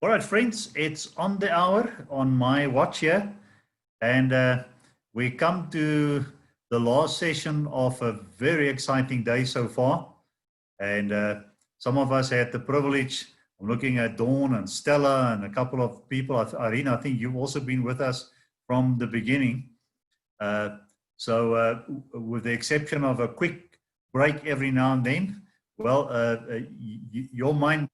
All right, friends, it's on the hour on my watch here, and we come to the last session of a very exciting day so far. And some of us had the privilege. I'm looking at Dawn and Stella and a couple of people. Irene, I think you've also been with us from the beginning. So with the exception of a quick break every now and then, well, your mind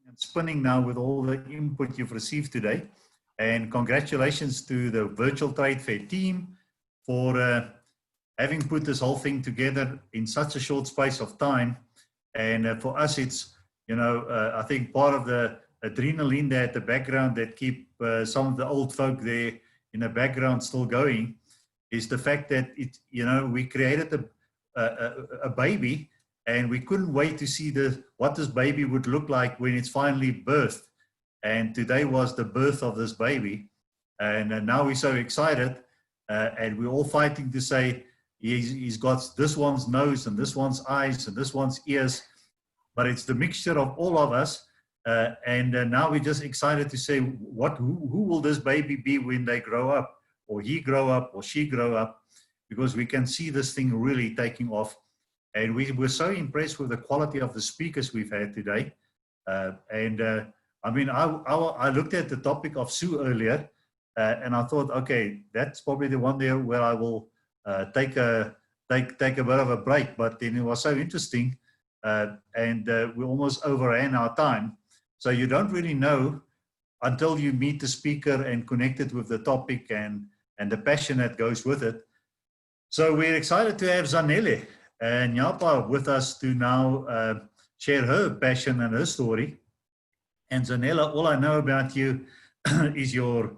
and spinning now with all the input you've received today. And congratulations to the Virtual Trade Fair team for having put this whole thing together in such a short space of time. And for us, it's, I think part of the adrenaline there at the background that keep some of the old folk there in the background still going is the fact that we created a baby, and we couldn't wait to see what this baby would look like when it's finally birthed. And today was the birth of this baby. And now we're so excited, and we're all fighting to say he's got this one's nose and this one's eyes and this one's ears, but it's the mixture of all of us. And now we're just excited to say who will this baby be when they grow up, or he grow up, or she grow up, because we can see this thing really taking off. And we were so impressed with the quality of the speakers we've had today. I mean, I looked at the topic of Sue earlier, and I thought, okay, that's probably the one there where I will take a bit of a break. But then it was so interesting, and we almost overran our time. So you don't really know until you meet the speaker and connect it with the topic and the passion that goes with it. So we're excited to have Zanele and Nyapa with us to now share her passion and her story. And Zanele, all I know about you is your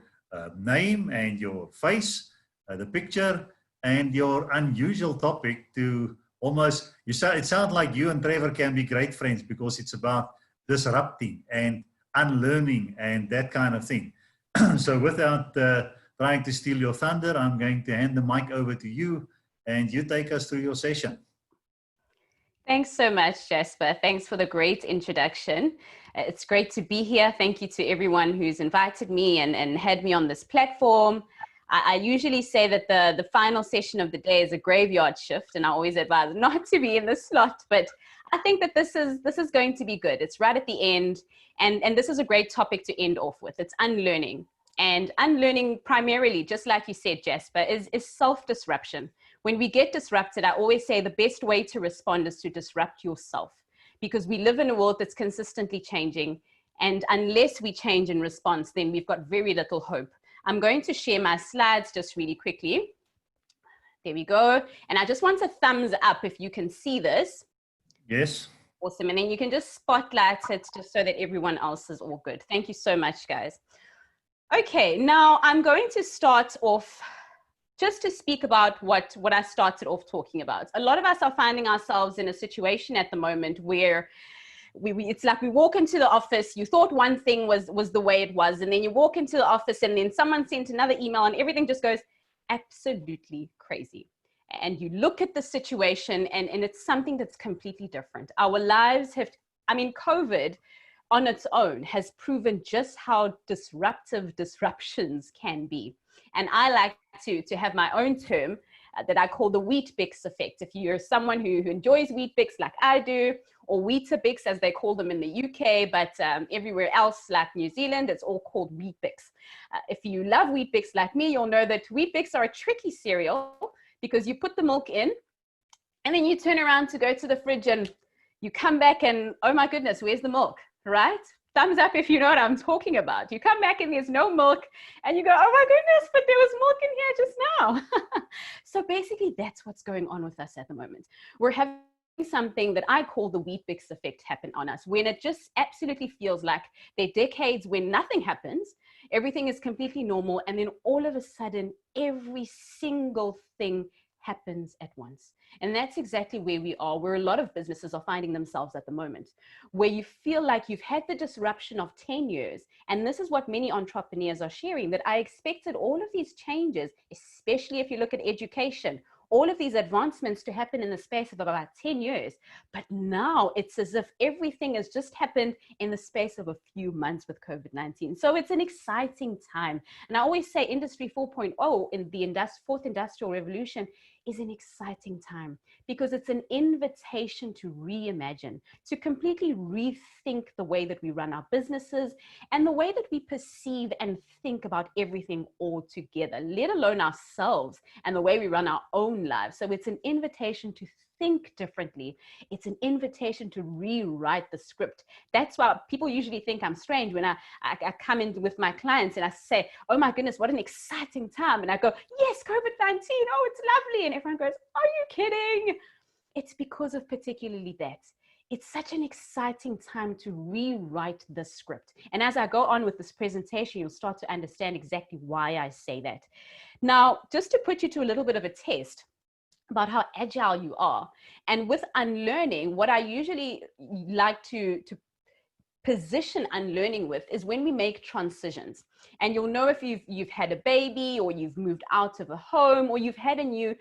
name and your face, the picture, and your unusual topic to almost, it sounds like you and Trevor can be great friends, because it's about disrupting and unlearning and that kind of thing. So without trying to steal your thunder, I'm going to hand the mic over to you, and you take us through your session. Thanks so much, Jasper. Thanks for the great introduction. It's great to be here. Thank you to everyone who's invited me and had me on this platform. I usually say that the final session of the day is a graveyard shift, and I always advise not to be in the slot, but I think that this is going to be good. It's right at the end, and this is a great topic to end off with. It's unlearning. And unlearning primarily, just like you said, Jasper, is self-disruption. When we get disrupted, I always say the best way to respond is to disrupt yourself, because we live in a world that's consistently changing. And unless we change in response, then we've got very little hope. I'm going to share my slides just really quickly. There we go. And I just want a thumbs up if you can see this. Yes. Awesome. And then you can just spotlight it just so that everyone else is all good. Thank you so much, guys. Okay, now I'm going to start off just to speak about what I started off talking about. A lot of us are finding ourselves in a situation at the moment where it's like we walk into the office, you thought one thing was the way it was, and then you walk into the office and then someone sent another email and everything just goes absolutely crazy. And you look at the situation and it's something that's completely different. Our lives have, COVID on its own has proven just how disruptive disruptions can be. And I like to have my own term that I call the Weet-Bix effect. If you're someone who enjoys Weet-Bix like I do, or Weetabix as they call them in the UK, but everywhere else like New Zealand, it's all called Weet-Bix. If you love Weet-Bix like me, you'll know that Weet-Bix are a tricky cereal because you put the milk in and then you turn around to go to the fridge and you come back and, oh my goodness, where's the milk, right? Thumbs up if you know what I'm talking about. You come back and there's no milk and you go, oh my goodness, but there was milk in here just now. So basically that's what's going on with us at the moment. We're having something that I call the Weet-Bix effect happen on us, when it just absolutely feels like there are decades when nothing happens, everything is completely normal, and then all of a sudden every single thing happens at once. And that's exactly where we are, where a lot of businesses are finding themselves at the moment, where you feel like you've had the disruption of 10 years. And this is what many entrepreneurs are sharing, that I expected all of these changes, especially if you look at education all of these advancements to happen in the space of about 10 years. But now it's as if everything has just happened in the space of a few months with COVID-19. So it's an exciting time. And I always say Industry 4.0 in the fourth industrial revolution is an exciting time because it's an invitation to reimagine, to completely rethink the way that we run our businesses and the way that we perceive and think about everything all together, let alone ourselves and the way we run our own lives. So it's an invitation to think differently. It's an invitation to rewrite the script. That's why people usually think I'm strange when I come in with my clients and I say, oh my goodness, what an exciting time. And I go, yes, COVID-19, oh, it's lovely. And everyone goes, are you kidding? It's because of particularly that. It's such an exciting time to rewrite the script. And as I go on with this presentation, you'll start to understand exactly why I say that. Now, just to put you to a little bit of a test about how agile you are. And with unlearning, what I usually like to position unlearning with is when we make transitions. And you'll know if you've had a baby or you've moved out of a home or you've had a new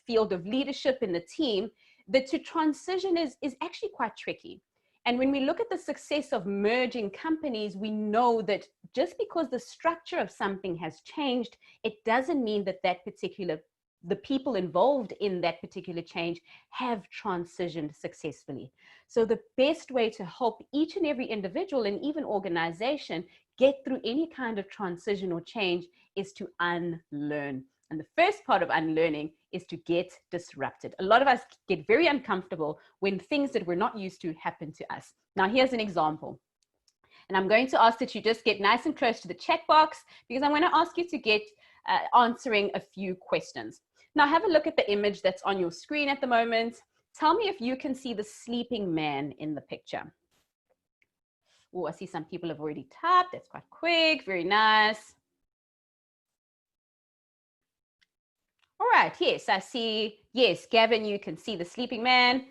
field of leadership in the team, that to transition is actually quite tricky. And when we look at the success of merging companies, we know that just because the structure of something has changed, it doesn't mean that the people involved in that particular change have transitioned successfully. So the best way to help each and every individual and even organization get through any kind of transition or change is to unlearn. And the first part of unlearning is to get disrupted. A lot of us get very uncomfortable when things that we're not used to happen to us. Now, here's an example. And I'm going to ask that you just get nice and close to the chat box because I'm going to ask you to get answering a few questions. Now, have a look at the image that's on your screen at the moment. Tell me if you can see the sleeping man in the picture. Oh, I see some people have already tapped. That's quite quick. Very nice. All right. Yes, I see. Yes, Gavin, you can see the sleeping man.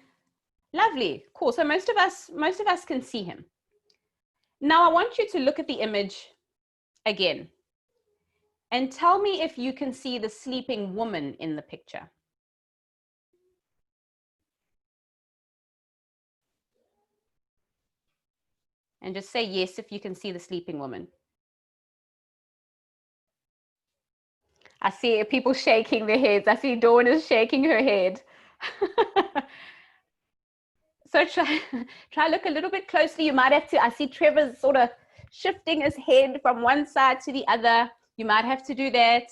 Lovely. Cool. So most of us can see him. Now, I want you to look at the image again. And tell me if you can see the sleeping woman in the picture. And just say yes if you can see the sleeping woman. I see people shaking their heads. I see Dawn is shaking her head. So try look a little bit closely. You might have to, I see Trevor's sort of shifting his head from one side to the other. You might have to do that.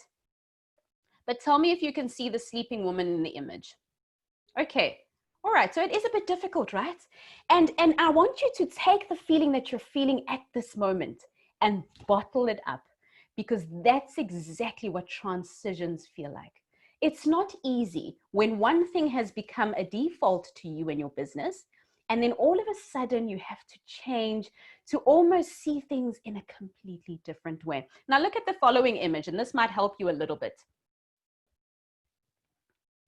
But tell me if you can see the sleeping woman in the image. Okay. All right. So it is a bit difficult, right? And I want you to take the feeling that you're feeling at this moment and bottle it up, because that's exactly what transitions feel like. It's not easy when one thing has become a default to you in your business, and then all of a sudden you have to change to almost see things in a completely different way. Now look at the following image, and this might help you a little bit.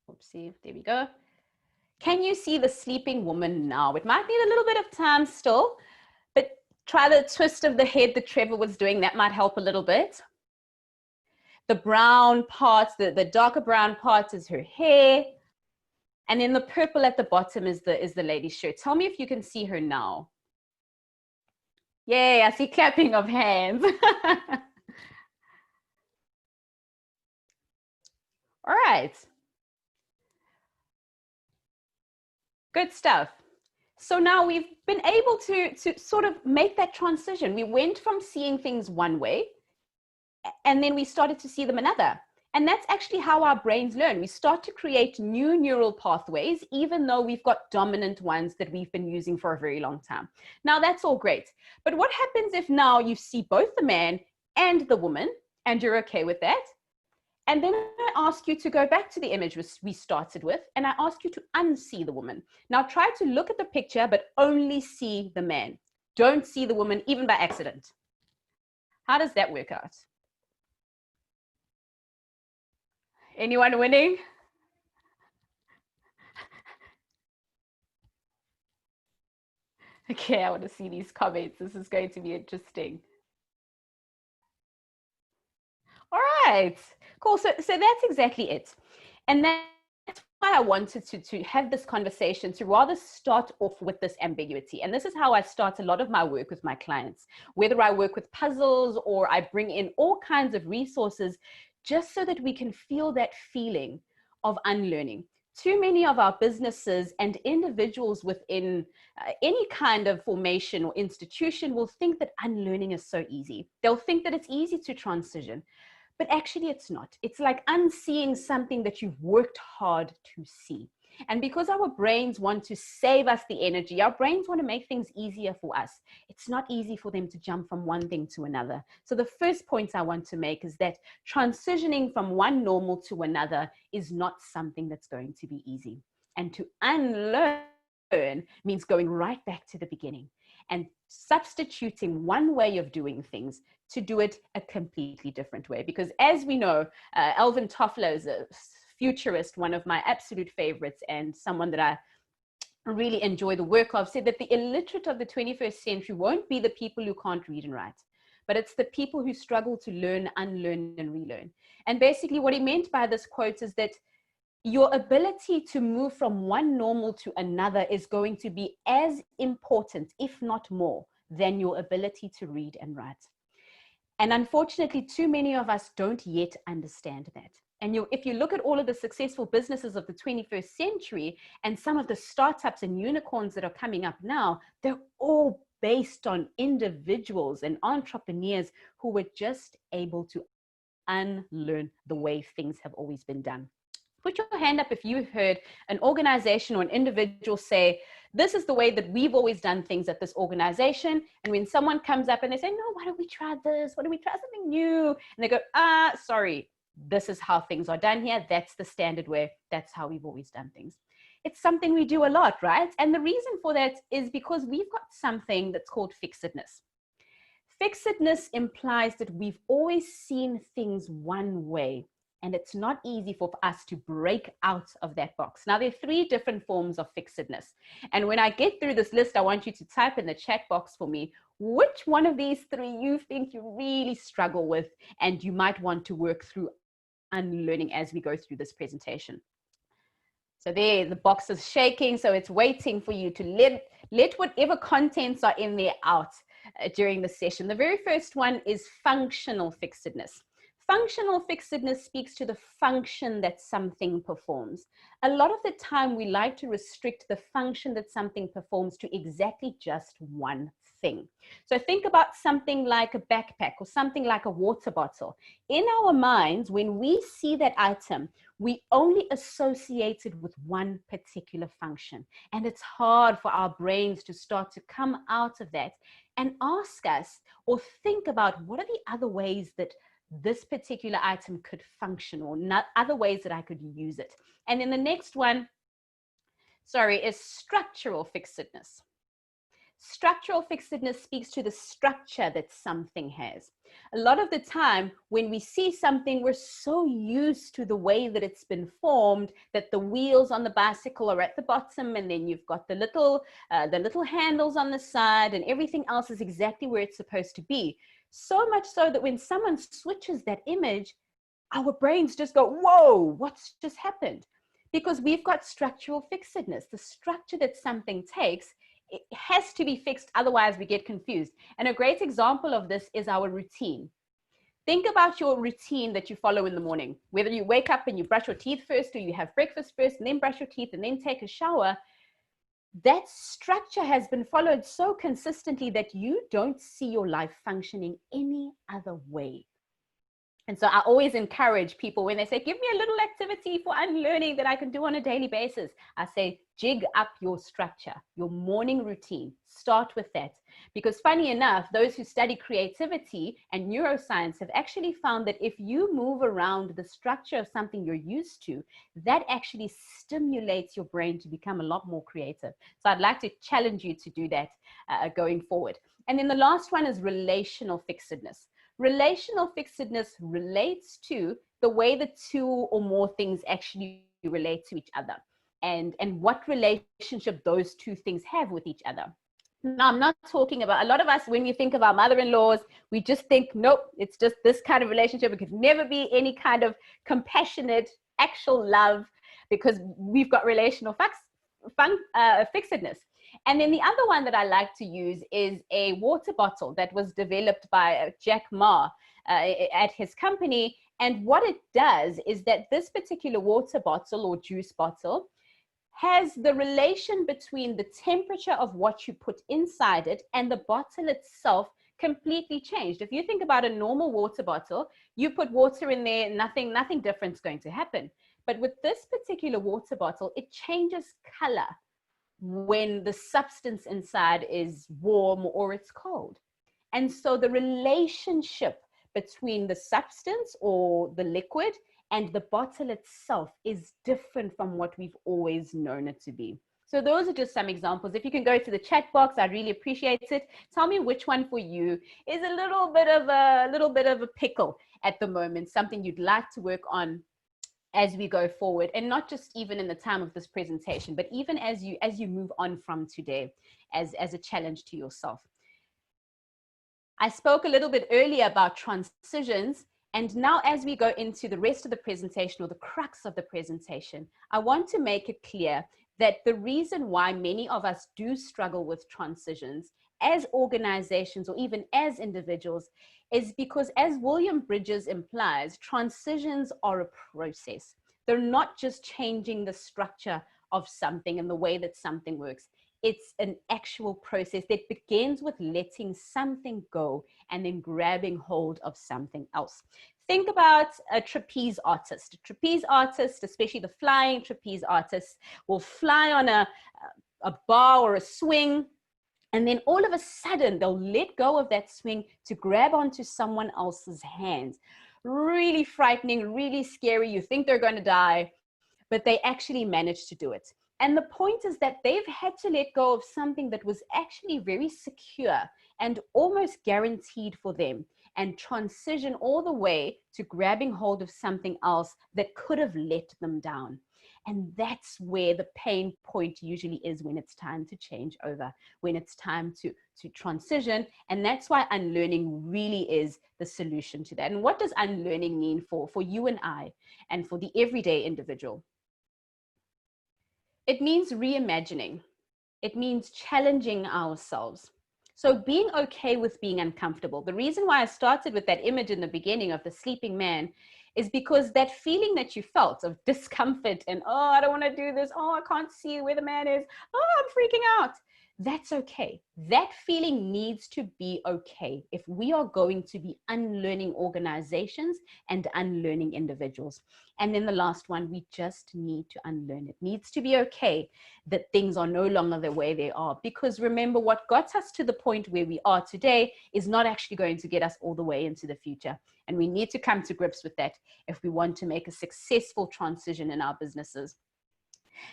Oopsie, there we go. Can you see the sleeping woman now? It might need a little bit of time still, but try the twist of the head that Trevor was doing. That might help a little bit. The brown parts, the darker brown parts is her hair. And then the purple at the bottom is the lady's shirt. Tell me if you can see her now. Yay, I see clapping of hands. All right. Good stuff. So now we've been able to sort of make that transition. We went from seeing things one way, and then we started to see them another. And that's actually how our brains learn. We start to create new neural pathways, even though we've got dominant ones that we've been using for a very long time. Now, that's all great. But what happens if now you see both the man and the woman, and you're okay with that? And then I ask you to go back to the image we started with, and I ask you to unsee the woman. Now, try to look at the picture, but only see the man. Don't see the woman, even by accident. How does that work out? Anyone winning? Okay, I want to see these comments. This is going to be interesting. All right, cool. So that's exactly it. And I wanted to have this conversation, to rather start off with this ambiguity. And this is how I start a lot of my work with my clients, whether I work with puzzles or I bring in all kinds of resources, just so that we can feel that feeling of unlearning. Too many of our businesses and individuals within any kind of formation or institution will think that unlearning is so easy. They'll think that it's easy to transition. But actually it's not. It's like unseeing something that you've worked hard to see. And because our brains want to save us the energy, our brains want to make things easier for us. It's not easy for them to jump from one thing to another. So the first point I want to make is that transitioning from one normal to another is not something that's going to be easy. And to unlearn means going right back to the beginning and substituting one way of doing things to do it a completely different way. Because as we know, Alvin Toffler is a futurist, one of my absolute favorites, and someone that I really enjoy the work of, said that the illiterate of the 21st century won't be the people who can't read and write, but it's the people who struggle to learn, unlearn, and relearn. And basically what he meant by this quote is that your ability to move from one normal to another is going to be as important, if not more, than your ability to read and write. And unfortunately, too many of us don't yet understand that. And if you look at all of the successful businesses of the 21st century and some of the startups and unicorns that are coming up now, they're all based on individuals and entrepreneurs who were just able to unlearn the way things have always been done. Put your hand up if you've heard an organization or an individual say, this is the way that we've always done things at this organization. And when someone comes up and they say, no, why don't we try this? Why don't we try something new? And they go, sorry, this is how things are done here. That's the standard way. That's how we've always done things. It's something we do a lot, right? And the reason for that is because we've got something that's called fixedness. Fixedness implies that we've always seen things one way. And it's not easy for us to break out of that box. Now, there are 3 different forms of fixedness. And when I get through this list, I want you to type in the chat box for me which one of these 3 you think you really struggle with and you might want to work through unlearning as we go through this presentation. So there, the box is shaking, so it's waiting for you to let whatever contents are in there out during the session. The very first one is functional fixedness. Functional fixedness speaks to the function that something performs. A lot of the time, we like to restrict the function that something performs to exactly just one thing. So think about something like a backpack or something like a water bottle. In our minds, when we see that item, we only associate it with one particular function. And it's hard for our brains to start to come out of that and ask us or think about what are the other ways that this particular item could function or not other ways that I could use it. And then the next one, is structural fixedness. Structural fixedness speaks to the structure that something has. A lot of the time when we see something, we're so used to the way that it's been formed that the wheels on the bicycle are at the bottom and then you've got the little handles on the side and everything else is exactly where it's supposed to be. So much so that when someone switches that image, our brains just go, whoa, what's just happened? Because we've got structural fixedness. The structure that something takes, it has to be fixed, otherwise we get confused. And a great example of this is our routine. Think about your routine that you follow in the morning. Whether you wake up and you brush your teeth first or you have breakfast first and then brush your teeth and then take a shower. That structure has been followed so consistently that you don't see your life functioning any other way. And so I always encourage people when they say, give me a little activity for unlearning that I can do on a daily basis. I say, jig up your structure, your morning routine. Start with that. Because funny enough, those who study creativity and neuroscience have actually found that if you move around the structure of something you're used to, that actually stimulates your brain to become a lot more creative. So I'd like to challenge you to do that going forward. And then the last one is relational fixedness. Relational fixedness relates to the way the 2 or more things actually relate to each other and what relationship those 2 things have with each other. Now, I'm not talking about, a lot of us, when we think of our mother-in-laws, we just think, nope, it's just this kind of relationship. It could never be any kind of compassionate, actual love. because we've got relational fixedness. And then the other one that I like to use is a water bottle that was developed by Jack Ma at his company. And what it does is that this particular water bottle or juice bottle has the relation between the temperature of what you put inside it and the bottle itself completely changed. If you think about a normal water bottle, you put water in there, nothing different is going to happen. But with this particular water bottle, it changes color when the substance inside is warm or it's cold. And so the relationship between the substance or the liquid and the bottle itself is different from what we've always known it to be. So those are just some examples. If you can go to the chat box, I'd really appreciate it. Tell me which one for you is a little bit of a pickle at the moment, something you'd like to work on as we go forward, and not just even in the time of this presentation, but even as you move on from today as a challenge to yourself. I spoke a little bit earlier about transitions, and now as we go into the rest of the presentation, or the crux of the presentation, I want to make it clear that the reason why many of us do struggle with transitions as organizations or even as individuals is because, as William Bridges implies, transitions are a process. They're not just changing the structure of something and the way that something works. It's an actual process that begins with letting something go and then grabbing hold of something else. Think about a trapeze artist. A trapeze artist, especially the flying trapeze artists, will fly on a bar or a swing, and then all of a sudden they'll let go of that swing to grab onto someone else's hand. Really frightening, really scary. You think they're going to die, but they actually manage to do it. And the point is that they've had to let go of something that was actually very secure and almost guaranteed for them, and transition all the way to grabbing hold of something else that could have let them down. And that's where the pain point usually is when it's time to change over, when it's time to transition. And that's why unlearning really is the solution to that. And what does unlearning mean for you and I, and for the everyday individual? It means reimagining. It means challenging ourselves. So being okay with being uncomfortable. The reason why I started with that image in the beginning of the sleeping man is because that feeling that you felt of discomfort and, oh, I don't want to do this. Oh, I can't see where the man is. Oh, I'm freaking out. That's okay. That feeling needs to be okay if we are going to be unlearning organizations and unlearning individuals. And then the last one, we just need to unlearn. It needs to be okay that things are no longer the way they are. Because remember, what got us to the point where we are today is not actually going to get us all the way into the future. And we need to come to grips with that if we want to make a successful transition in our businesses.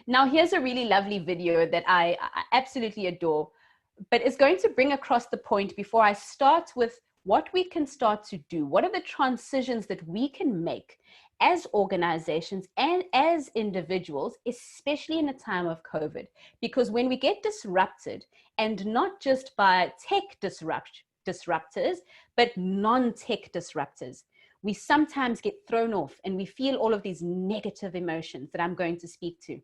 Now, here's a really lovely video that I absolutely adore, but it's going to bring across the point before I start with what we can start to do. What are the transitions that we can make as organizations and as individuals, especially in a time of COVID? Because when we get disrupted, and not just by tech disruptors, but non-tech disruptors, we sometimes get thrown off and we feel all of these negative emotions that I'm going to speak to.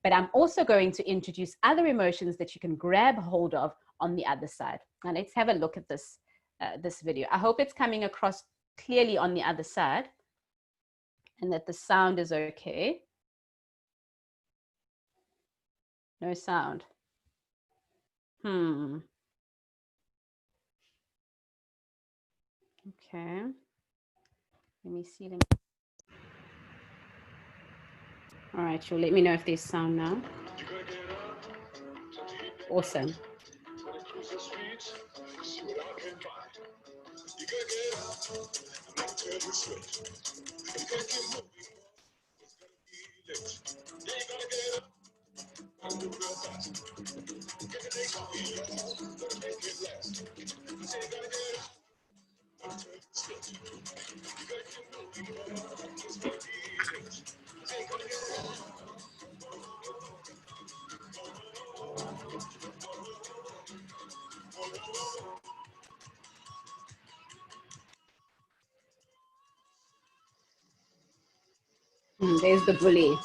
But I'm also going to introduce other emotions that you can grab hold of on the other side. Now let's have a look at this, this video. I hope it's coming across clearly on the other side and that the sound is okay. No sound. Okay. Let me see them. All right, sure. Let me know if there's sound now. Awesome. There's the bully.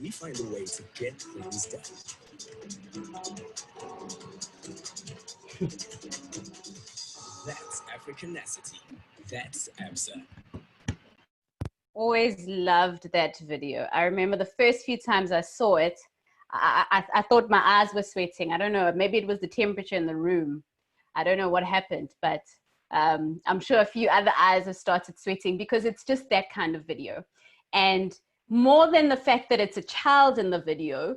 We find a way to get things done. That's Africanacity. That's ABSA. Always loved that video. I remember the first few times I saw it, I thought my eyes were sweating. I don't know, maybe it was the temperature in the room. I don't know what happened, but I'm sure a few other eyes have started sweating because it's just that kind of video. And more than the fact that it's a child in the video,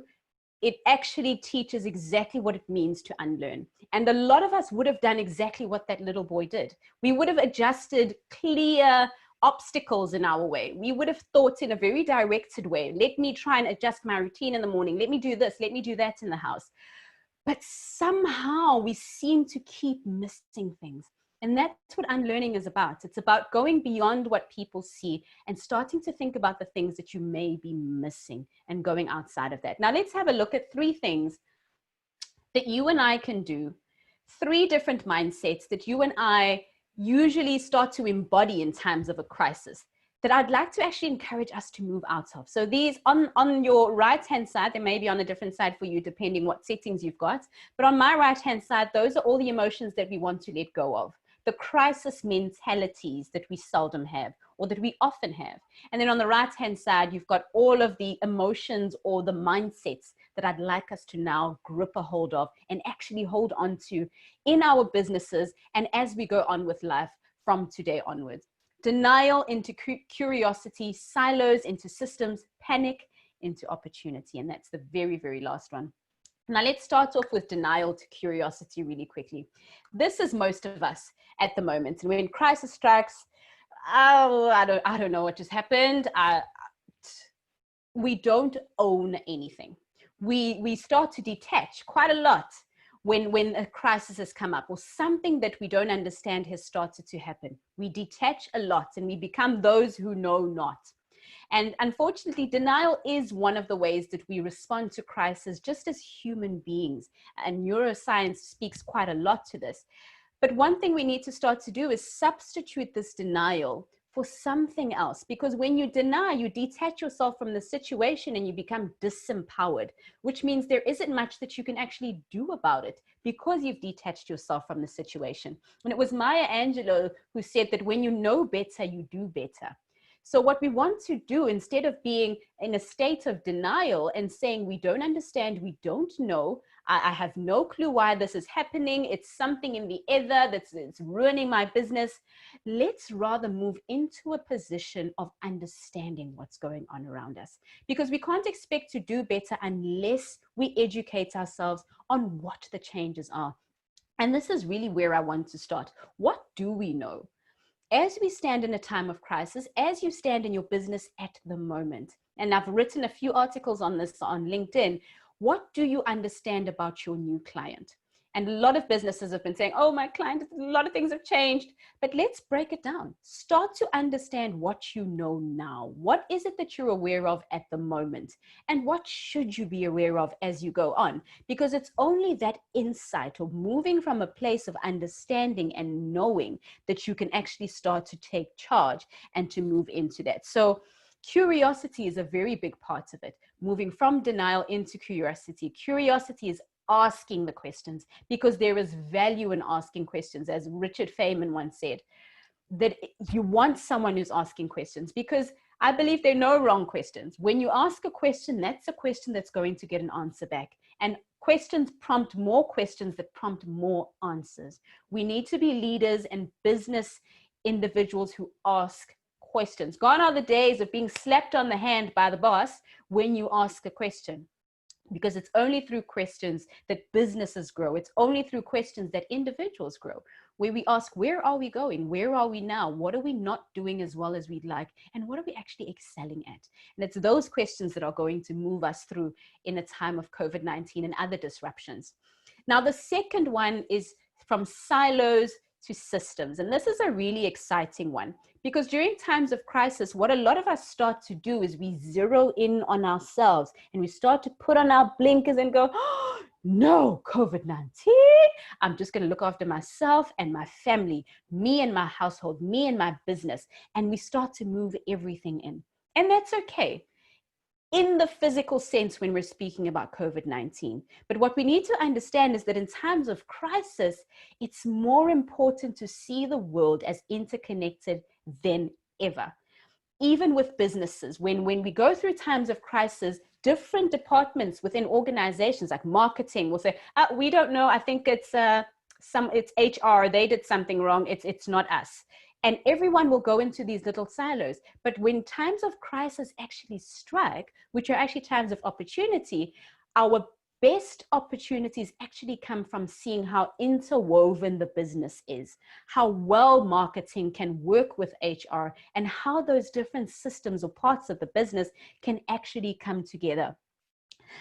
it actually teaches exactly what it means to unlearn. And a lot of us would have done exactly what that little boy did. We would have adjusted clear obstacles in our way. We would have thought in a very directed way. Let me try and adjust my routine in the morning. Let me do this. Let me do that in the house. But somehow we seem to keep missing things. And that's what unlearning is about. It's about going beyond what people see and starting to think about the things that you may be missing and going outside of that. Now let's have a look at 3 things that you and I can do, 3 different mindsets that you and I usually start to embody in times of a crisis that I'd like to actually encourage us to move out of. So these on your right-hand side, they may be on a different side for you depending what settings you've got, but on my right-hand side, those are all the emotions that we want to let go of. The crisis mentalities that we seldom have or that we often have. And then on the right-hand side, you've got all of the emotions or the mindsets that I'd like us to now grip a hold of and actually hold on to in our businesses and as we go on with life from today onwards. Denial into curiosity, silos into systems, panic into opportunity. And that's the very, very last one. Now let's start off with denial to curiosity really quickly. This is most of us at the moment. And when crisis strikes, oh, I don't know what just happened. We don't own anything. We start to detach quite a lot when a crisis has come up or something that we don't understand has started to happen. We detach a lot and we become those who know not. And unfortunately, denial is one of the ways that we respond to crisis just as human beings. And neuroscience speaks quite a lot to this. But one thing we need to start to do is substitute this denial for something else. Because when you deny, you detach yourself from the situation and you become disempowered, which means there isn't much that you can actually do about it because you've detached yourself from the situation. And it was Maya Angelou who said that when you know better, you do better. So what we want to do, instead of being in a state of denial and saying we don't understand, we don't know, I have no clue why this is happening, it's something in the ether that's ruining my business, let's rather move into a position of understanding what's going on around us. Because we can't expect to do better unless we educate ourselves on what the changes are. And this is really where I want to start. What do we know? As we stand in a time of crisis, as you stand in your business at the moment, and I've written a few articles on this on LinkedIn, what do you understand about your new client? And a lot of businesses have been saying, oh, my client, a lot of things have changed. But let's break it down. Start to understand what you know now. What is it that you're aware of at the moment? And what should you be aware of as you go on? Because it's only that insight of moving from a place of understanding and knowing that you can actually start to take charge and to move into that. So curiosity is a very big part of it. Moving from denial into curiosity. Curiosity is asking the questions because there is value in asking questions. As Richard Feynman once said, that you want someone who's asking questions, because I believe there are no wrong questions. When you ask a question, that's a question that's going to get an answer back. And questions prompt more questions that prompt more answers. We need to be leaders and business individuals who ask questions. Gone are the days of being slapped on the hand by the boss when you ask a question, because it's only through questions that businesses grow. It's only through questions that individuals grow, where we ask, where are we going? Where are we now? What are we not doing as well as we'd like? And what are we actually excelling at? And it's those questions that are going to move us through in a time of COVID-19 and other disruptions. Now, the second one is from silos to systems. And this is a really exciting one, because during times of crisis, what a lot of us start to do is we zero in on ourselves and we start to put on our blinkers and go, oh, no, COVID-19, I'm just going to look after myself and my family, me and my household, me and my business. And we start to move everything in. And that's okay in the physical sense when we're speaking about COVID-19. But what we need to understand is that in times of crisis, it's more important to see the world as interconnected than ever. Even with businesses, when we go through times of crisis, different departments within organizations like marketing will say, we don't know, I think it's HR, they did something wrong, it's not us. And everyone will go into these little silos. But when times of crisis actually strike, which are actually times of opportunity, our best opportunities actually come from seeing how interwoven the business is, how well marketing can work with HR, and how those different systems or parts of the business can actually come together.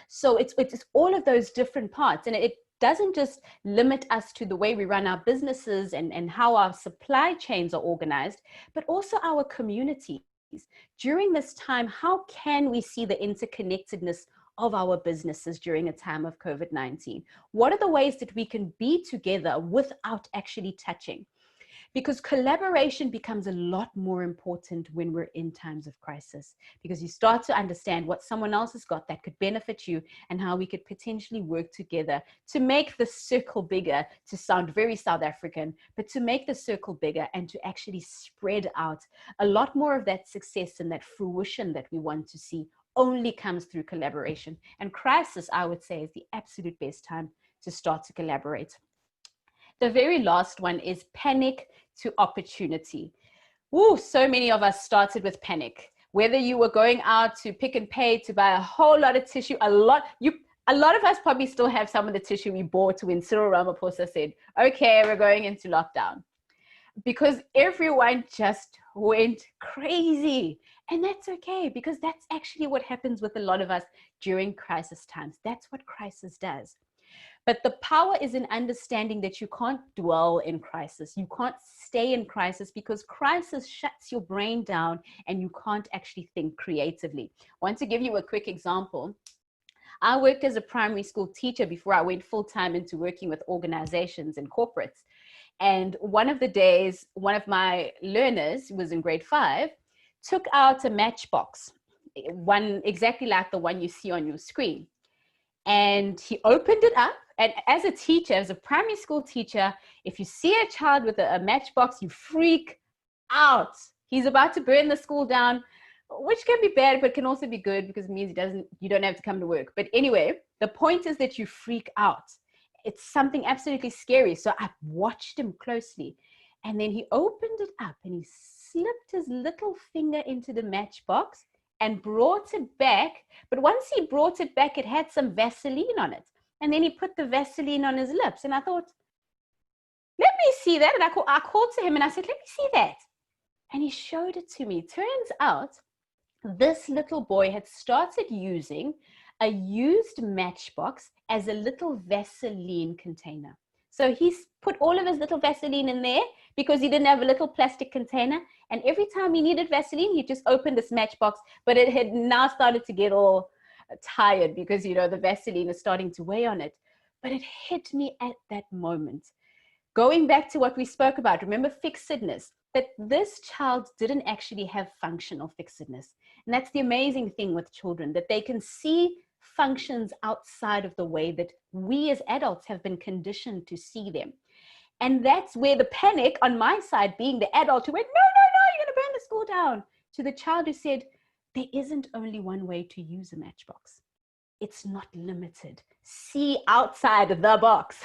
So it's all of those different parts, and it doesn't just limit us to the way we run our businesses and how our supply chains are organized, but also our communities. During this time, how can we see the interconnectedness of our businesses during a time of COVID-19? What are the ways that we can be together without actually touching? Because collaboration becomes a lot more important when we're in times of crisis, because you start to understand what someone else has got that could benefit you and how we could potentially work together to make the circle bigger, to sound very South African, but to make the circle bigger and to actually spread out. A lot more of that success and that fruition that we want to see only comes through collaboration. And crisis, I would say, is the absolute best time to start to collaborate. The very last one is panic to opportunity. Ooh, so many of us started with panic. Whether you were going out to Pick and Pay to buy a whole lot of tissue, a lot of us probably still have some of the tissue we bought when Cyril Ramaphosa said, okay, we're going into lockdown. Because everyone just went crazy. And that's okay, because that's actually what happens with a lot of us during crisis times. That's what crisis does. But the power is in understanding that you can't dwell in crisis. You can't stay in crisis, because crisis shuts your brain down and you can't actually think creatively. I want to give you a quick example. I worked as a primary school teacher before I went full-time into working with organizations and corporates. And one of the days, one of my learners, who was in grade 5, took out a matchbox, one exactly like the one you see on your screen. And he opened it up. And as a teacher, as a primary school teacher, if you see a child with a matchbox, you freak out. He's about to burn the school down, which can be bad, but can also be good, because it means you don't have to come to work. But anyway, the point is that you freak out. It's something absolutely scary. So I watched him closely, and then he opened it up and he slipped his little finger into the matchbox and brought it back. But once he brought it back, it had some Vaseline on it. And then he put the Vaseline on his lips. And I thought, let me see that. And I called to him and I said, let me see that. And he showed it to me. Turns out this little boy had started using a used matchbox as a little Vaseline container. So he's put all of his little Vaseline in there because he didn't have a little plastic container. And every time he needed Vaseline, he just opened this matchbox, but it had now started to get all tired because, you know, the Vaseline is starting to weigh on it. But it hit me at that moment. Going back to what we spoke about, remember fixedness, that this child didn't actually have functional fixedness. And that's the amazing thing with children, that they can see functions outside of the way that we as adults have been conditioned to see them. And that's where the panic on my side, being the adult who went, no, no, no, you're going to burn the school down, to the child who said, there isn't only one way to use a matchbox. It's not limited. See outside the box,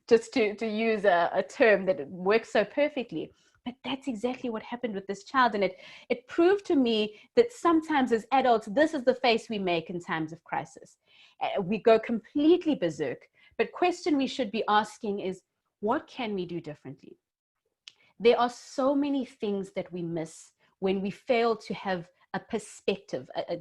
just to use a term that works so perfectly. But that's exactly what happened with this child. And it proved to me that sometimes as adults, this is the face we make in times of crisis. We go completely berserk. But question we should be asking is, what can we do differently? There are so many things that we miss when we fail to have a perspective, a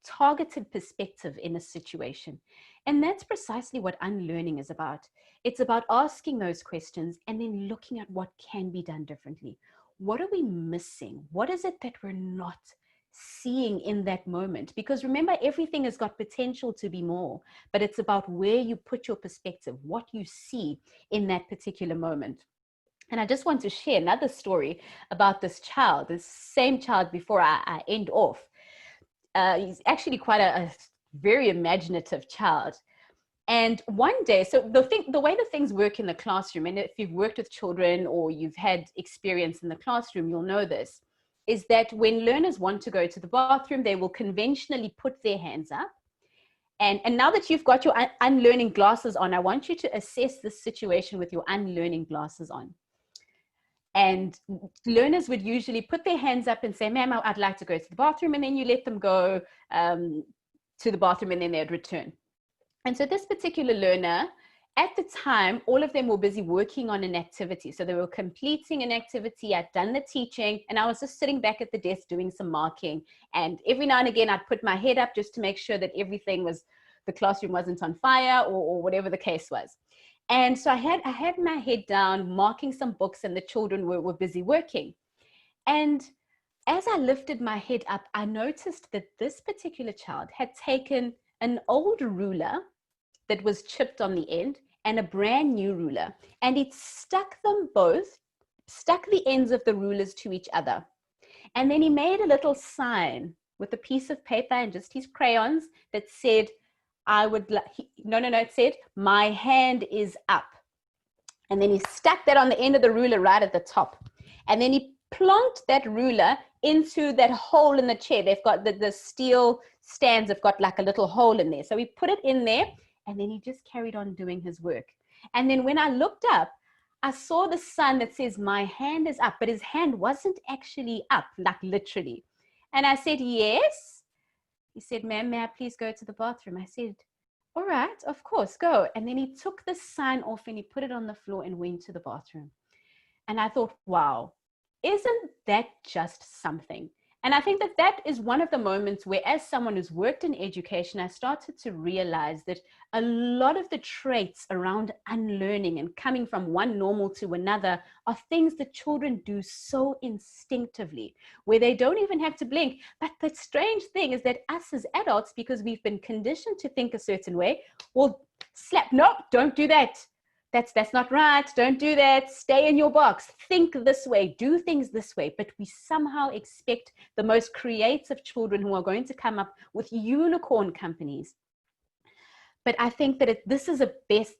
targeted perspective in a situation. And that's precisely what unlearning is about. It's about asking those questions and then looking at what can be done differently. What are we missing? What is it that we're not seeing in that moment? Because remember, everything has got potential to be more, but it's about where you put your perspective, what you see in that particular moment. And I just want to share another story about this child, this same child before I end off. He's actually quite a very imaginative child. And one day, so the way the things work in the classroom, and if you've worked with children or you've had experience in the classroom, you'll know this, is that when learners want to go to the bathroom, they will conventionally put their hands up. And now that you've got your unlearning glasses on, I want you to assess this situation with your unlearning glasses on. And learners would usually put their hands up and say, ma'am, I'd like to go to the bathroom. And then you let them go to the bathroom and then they'd return. And so this particular learner, at the time, all of them were busy working on an activity. So they were completing an activity. I'd done the teaching and I was just sitting back at the desk doing some marking. And every now and again, I'd put my head up just to make sure that everything was, the classroom wasn't on fire or whatever the case was. And so I had my head down, marking some books, and the children were busy working. And as I lifted my head up, I noticed that this particular child had taken an old ruler that was chipped on the end and a brand new ruler, and it stuck the ends of the rulers to each other. And then he made a little sign with a piece of paper and just his crayons that said, it said, my hand is up. And then he stuck that on the end of the ruler right at the top. And then he plonked that ruler into that hole in the chair. They've got the steel stands have got like a little hole in there. So he put it in there and then he just carried on doing his work. And then when I looked up, I saw the sign that says, my hand is up, but his hand wasn't actually up, like literally. And I said, yes. He said, ma'am, may I please go to the bathroom? I said, all right, of course, go. And then he took the sign off and he put it on the floor and went to the bathroom. And I thought, wow, isn't that just something? And I think that is one of the moments where, as someone who's worked in education, I started to realize that a lot of the traits around unlearning and coming from one normal to another are things that children do so instinctively, where they don't even have to blink. But the strange thing is that us as adults, because we've been conditioned to think a certain way, will slap, no, don't do that. That's not right. Don't do that. Stay in your box. Think this way. Do things this way. But we somehow expect the most creative children who are going to come up with unicorn companies. But I think that this is the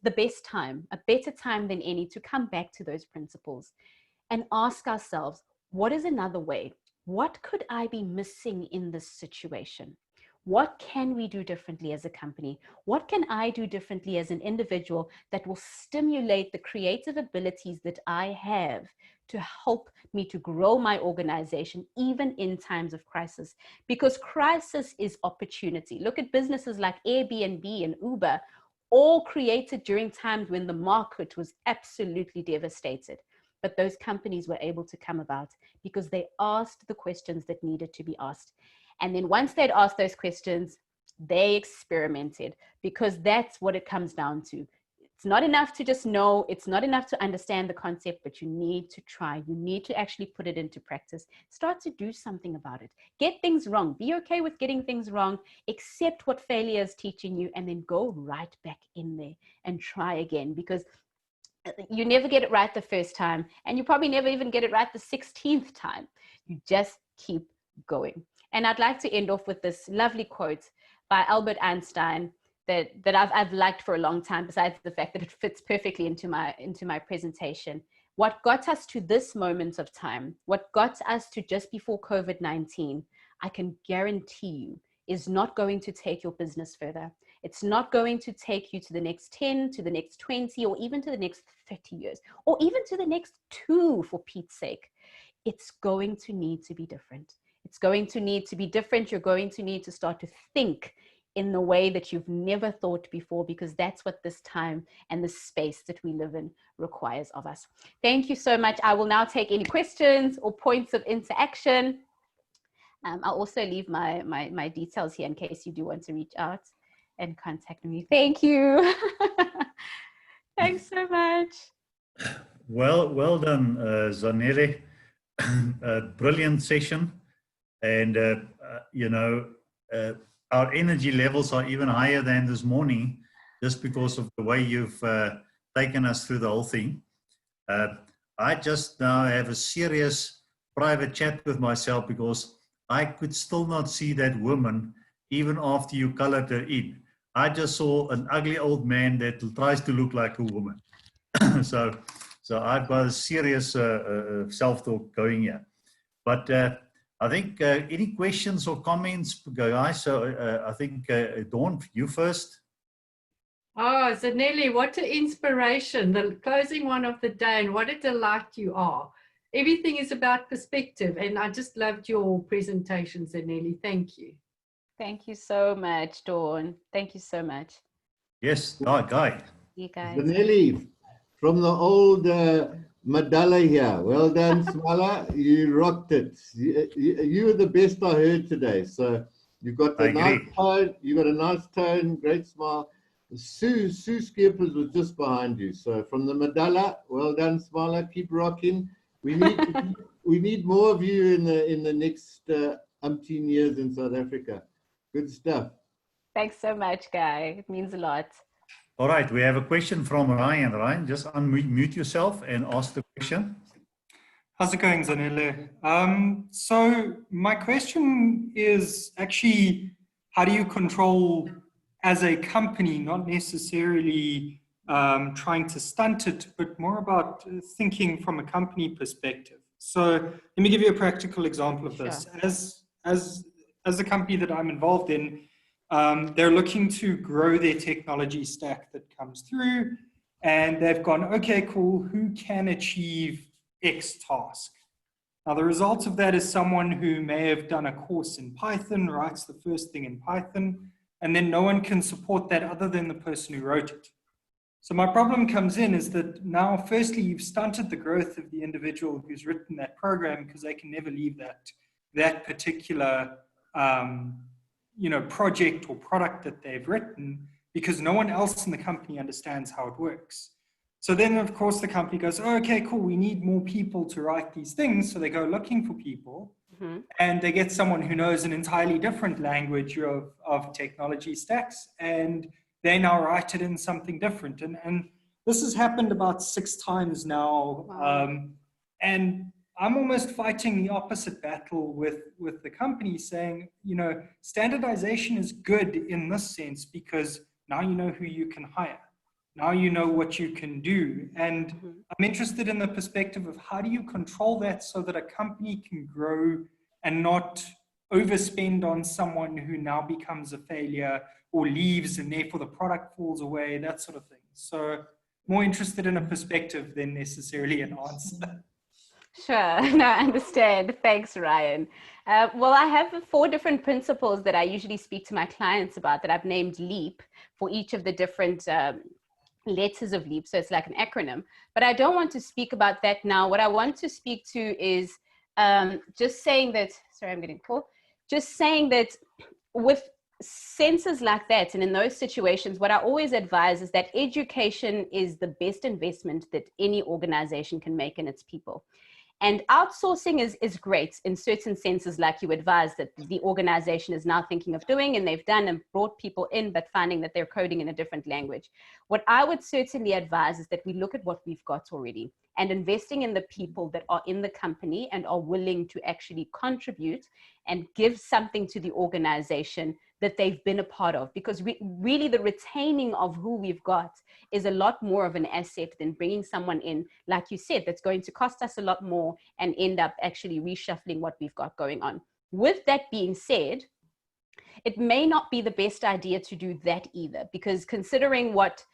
best time, a better time than any, to come back to those principles and ask ourselves, what is another way? What could I be missing in this situation? What can we do differently as a company? What can I do differently as an individual that will stimulate the creative abilities that I have to help me to grow my organization, even in times of crisis? Because crisis is opportunity. Look at businesses like Airbnb and Uber, all created during times when the market was absolutely devastated. But those companies were able to come about because they asked the questions that needed to be asked. And then once they'd asked those questions, they experimented, because that's what it comes down to. It's not enough to just know, it's not enough to understand the concept, but you need to try. You need to actually put it into practice. Start to do something about it. Get things wrong. Be okay with getting things wrong. Accept what failure is teaching you, and then go right back in there and try again, because you never get it right the first time, and you probably never even get it right the 16th time. You just keep going. And I'd like to end off with this lovely quote by Albert Einstein, that I've liked for a long time, besides the fact that it fits perfectly into my presentation. What got us to this moment of time, what got us to just before COVID-19, I can guarantee you is not going to take your business further. It's not going to take you to the next 10, to the next 20, or even to the next 30 years, or even to the next 2, for Pete's sake. It's going to need to be different. It's going to need to be different. You're going to need to start to think in the way that you've never thought before, because that's what this time and the space that we live in requires of us. Thank you so much. I will now take any questions or points of interaction. I'll also leave my details here in case you do want to reach out and contact me. Thank you. Thanks so much. Well done, Zanele. Brilliant session. And, our energy levels are even higher than this morning, just because of the way you've taken us through the whole thing. I just now have a serious private chat with myself, because I could still not see that woman even after you colored her in. I just saw an ugly old man that tries to look like a woman. So I've got a serious self-talk going here. But I think any questions or comments, guys? So I think, Dawn, you first. Oh, Zanele, what an inspiration. The closing one of the day, and what a delight you are. Everything is about perspective, and I just loved your presentation, Zanele. Thank you. Thank you so much, Dawn. Thank you so much. Yes, Guy. You guys. Zanele, from the old Madala here. Well done, Smala. You rocked it. You were the best I heard today. So you've got the nice tone. You got a nice tone, great smile. Sue Skippers was just behind you. So from the Madala, well done, Smala. Keep rocking. We need more of you in the next umpteen years in South Africa. Good stuff. Thanks so much, Guy. It means a lot. All right, we have a question from Ryan. Ryan, just unmute yourself and ask the question. How's it going, Zanele? So my question is actually, how do you control as a company, not necessarily trying to stunt it, but more about thinking from a company perspective? So let me give you a practical example of this. Sure. As a company that I'm involved in, they're looking to grow their technology stack that comes through, and they've gone, okay, cool, who can achieve X task? Now, the result of that is someone who may have done a course in Python, writes the first thing in Python, and then no one can support that other than the person who wrote it. So my problem comes in is that now, firstly, you've stunted the growth of the individual who's written that program, because they can never leave that particular project or product that they've written, because no one else in the company understands how it works. So then, of course, the company goes, oh, okay, cool, we need more people to write these things. So they go looking for people, and they get someone who knows an entirely different language of technology stacks, and they now write it in something different. And this has happened about 6 times now. Wow. And I'm almost fighting the opposite battle with the company, saying, standardization is good in this sense, because now you know who you can hire. Now you know what you can do. And I'm interested in the perspective of how do you control that so that a company can grow and not overspend on someone who now becomes a failure or leaves, and therefore the product falls away, that sort of thing. So more interested in a perspective than necessarily an answer. Sure, no, I understand. Thanks, Ryan. Well, I have 4 different principles that I usually speak to my clients about that I've named LEAP for each of the different letters of LEAP. So it's like an acronym, but I don't want to speak about that now. What I want to speak to is just saying that, sorry, I'm getting called, just saying that with senses like that, and in those situations, what I always advise is that education is the best investment that any organization can make in its people. And outsourcing is great in certain senses, like you advised that the organization is now thinking of doing, and they've done and brought people in, but finding that they're coding in a different language. What I would certainly advise is that we look at what we've got already and investing in the people that are in the company and are willing to actually contribute and give something to the organization that they've been a part of. Because really the retaining of who we've got is a lot more of an asset than bringing someone in, like you said, that's going to cost us a lot more and end up actually reshuffling what we've got going on. With that being said, it may not be the best idea to do that either, because considering what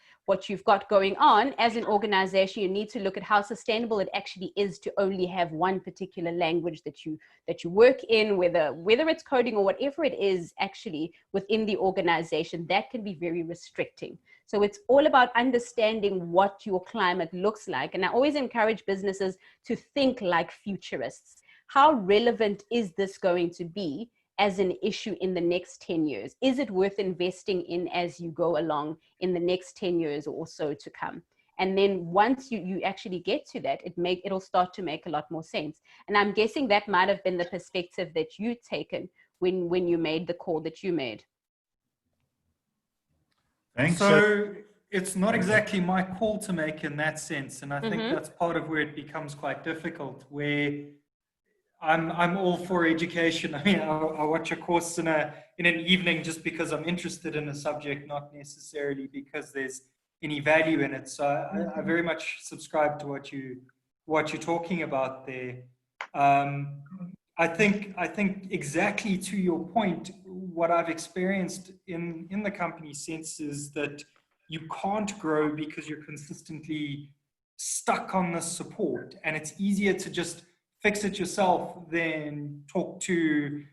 you've got going on as an organization, you need to look at how sustainable it actually is to only have one particular language that you work in, whether it's coding or whatever it is actually within the organization. That can be very restricting. So it's all about understanding what your climate looks like. And I always encourage businesses to think like futurists. How relevant is this going to be as an issue in the next 10 years? Is it worth investing in as you go along in the next 10 years or so to come? And then once you actually get to that, it'll start to make a lot more sense. And I'm guessing that might have been the perspective that you'd taken when you made the call that you made. Thanks. So it's not exactly my call to make in that sense. And I think that's part of where it becomes quite difficult, where I'm all for education. I mean, I'll watch a course in an evening just because I'm interested in a subject, not necessarily because there's any value in it. So I very much subscribe to what you're talking about there. I think exactly to your point, what I've experienced in the company sense is that you can't grow because you're consistently stuck on this support, and it's easier to just fix it yourself than talk to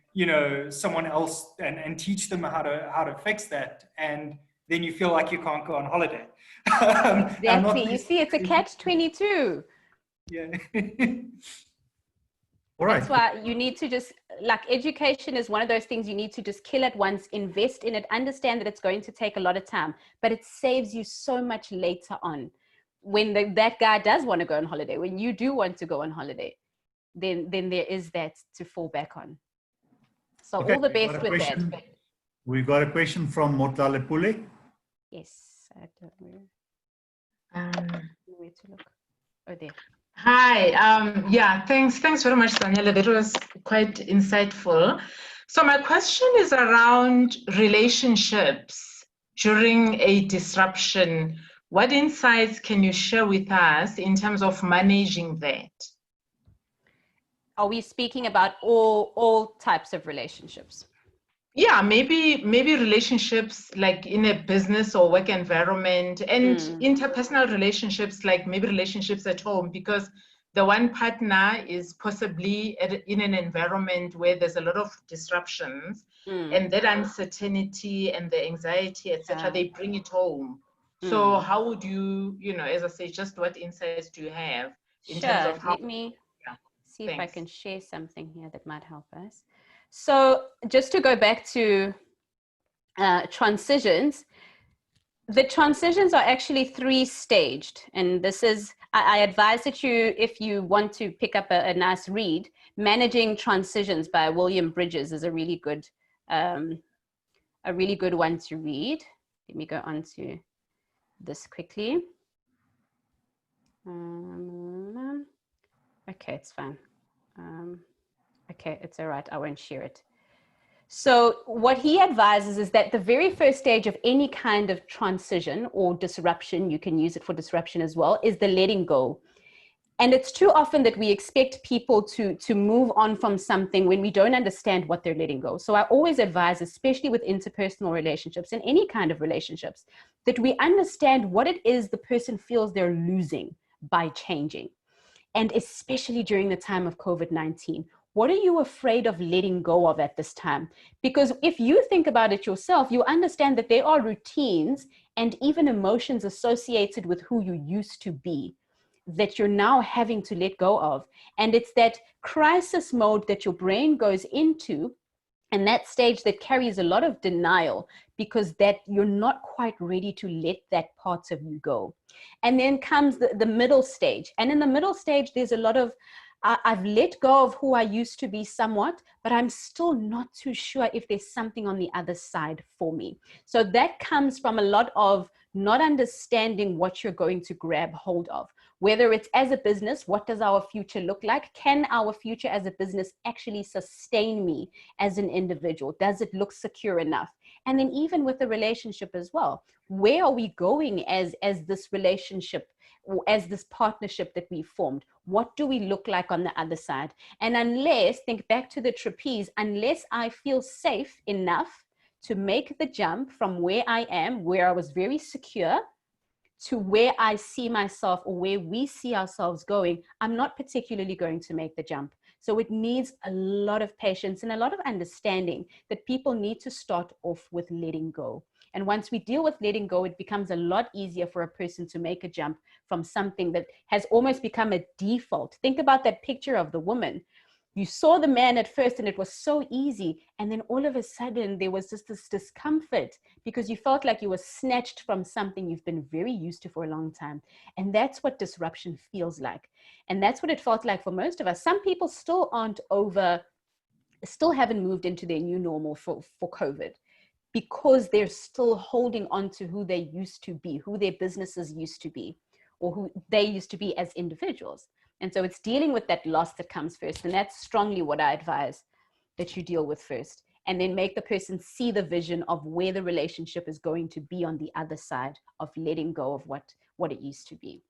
someone else and teach them how to fix that, and then you feel like you can't go on holiday. Exactly. You see, it's a catch-22. Yeah. All right. That's why you need to just, like, education is one of those things you need to just kill at once, invest in it, understand that it's going to take a lot of time, but it saves you so much later on when that guy does want to go on holiday, when you do want to go on holiday. Then there is that to fall back on. So Okay, all the best with that. We've got a question from Motlale Pule. Yes, I don't know where to look. Oh, there. Hi. Yeah, thanks very much, Zanele. That was quite insightful. So my question is around relationships during a disruption. What insights can you share with us in terms of managing that? Are we speaking about all types of relationships? Yeah, maybe relationships like in a business or work environment, and interpersonal relationships, like maybe relationships at home, because the one partner is possibly in an environment where there's a lot of disruptions, and that uncertainty and the anxiety, etc., they bring it home. So how would you, as I say, just what insights do you have in terms of how? Let me see if I can share something here that might help us. So just to go back to transitions, the transitions are actually 3-staged. And this is, I advise that if you want to pick up a nice read, Managing Transitions by William Bridges is a really good one to read. Let me go on to this quickly. Okay, it's fine. Okay, it's all right. I won't share it. So what he advises is that the very first stage of any kind of transition or disruption, you can use it for disruption as well, is the letting go. And it's too often that we expect people to move on from something when we don't understand what they're letting go. So I always advise, especially with interpersonal relationships and any kind of relationships, that we understand what it is the person feels they're losing by changing. And especially during the time of COVID-19, what are you afraid of letting go of at this time? Because if you think about it yourself, you understand that there are routines and even emotions associated with who you used to be that you're now having to let go of. And it's that crisis mode that your brain goes into, and that stage that carries a lot of denial, because that you're not quite ready to let that part of you go. And then comes the middle stage. And in the middle stage, there's a lot of, I've let go of who I used to be somewhat, but I'm still not too sure if there's something on the other side for me. So that comes from a lot of not understanding what you're going to grab hold of. Whether it's as a business, what does our future look like? Can our future as a business actually sustain me as an individual? Does it look secure enough? And then even with the relationship as well, where are we going as this relationship, or as this partnership that we formed? What do we look like on the other side? And unless, think back to the trapeze, unless I feel safe enough to make the jump from where I am, where I was very secure, to where I see myself, or where we see ourselves going, I'm not particularly going to make the jump. So it needs a lot of patience and a lot of understanding that people need to start off with letting go. And once we deal with letting go, it becomes a lot easier for a person to make a jump from something that has almost become a default. Think about that picture of the woman. You saw the man at first and it was so easy. And then all of a sudden there was just this discomfort because you felt like you were snatched from something you've been very used to for a long time. And that's what disruption feels like. And that's what it felt like for most of us. Some people still haven't moved into their new normal for COVID, because they're still holding on to who they used to be, who their businesses used to be, or who they used to be as individuals. And so it's dealing with that loss that comes first. And that's strongly what I advise that you deal with first. And then make the person see the vision of where the relationship is going to be on the other side of letting go of what it used to be.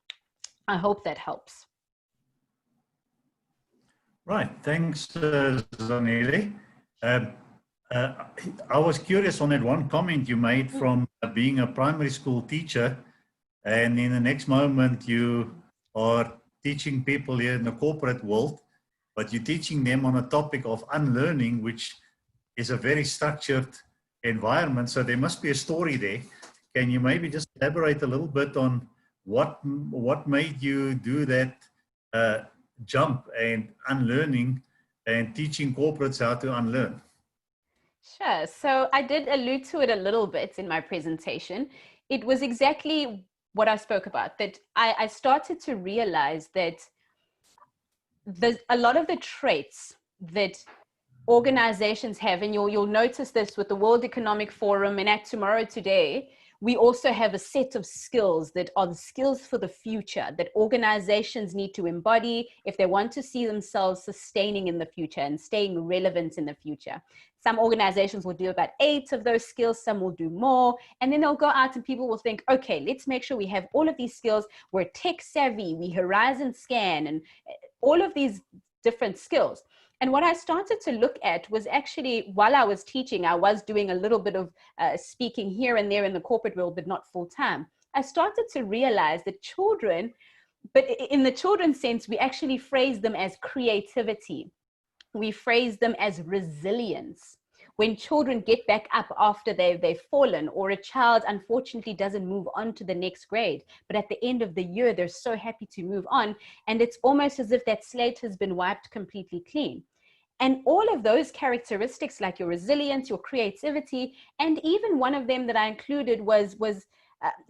I hope that helps. Right. Thanks, Zanele. I was curious on that one comment you made from being a primary school teacher, and in the next moment you are teaching people here in the corporate world, but you're teaching them on a topic of unlearning, which is a very structured environment. So there must be a story there. Can you maybe just elaborate a little bit on what made you do that jump and unlearning and teaching corporates how to unlearn? Sure. So I did allude to it a little bit in my presentation. It was exactly what I spoke about, that I started to realize that there's a lot of the traits that organizations have, and you'll notice this with the World Economic Forum, and at Tomorrow Today, we also have a set of skills that are the skills for the future that organizations need to embody if they want to see themselves sustaining in the future and staying relevant in the future. Some organizations will do about 8 of those skills, some will do more, and then they'll go out and people will think, okay, let's make sure we have all of these skills. We're tech savvy, we horizon scan, and all of these different skills. And what I started to look at was actually, while I was teaching, I was doing a little bit of speaking here and there in the corporate world, but not full time. I started to realize that children, but in the children's sense, we actually phrase them as creativity. We phrase them as resilience. When children get back up after they've fallen, or a child unfortunately doesn't move on to the next grade, but at the end of the year, they're so happy to move on. And it's almost as if that slate has been wiped completely clean. And all of those characteristics, like your resilience, your creativity, and even one of them that I included was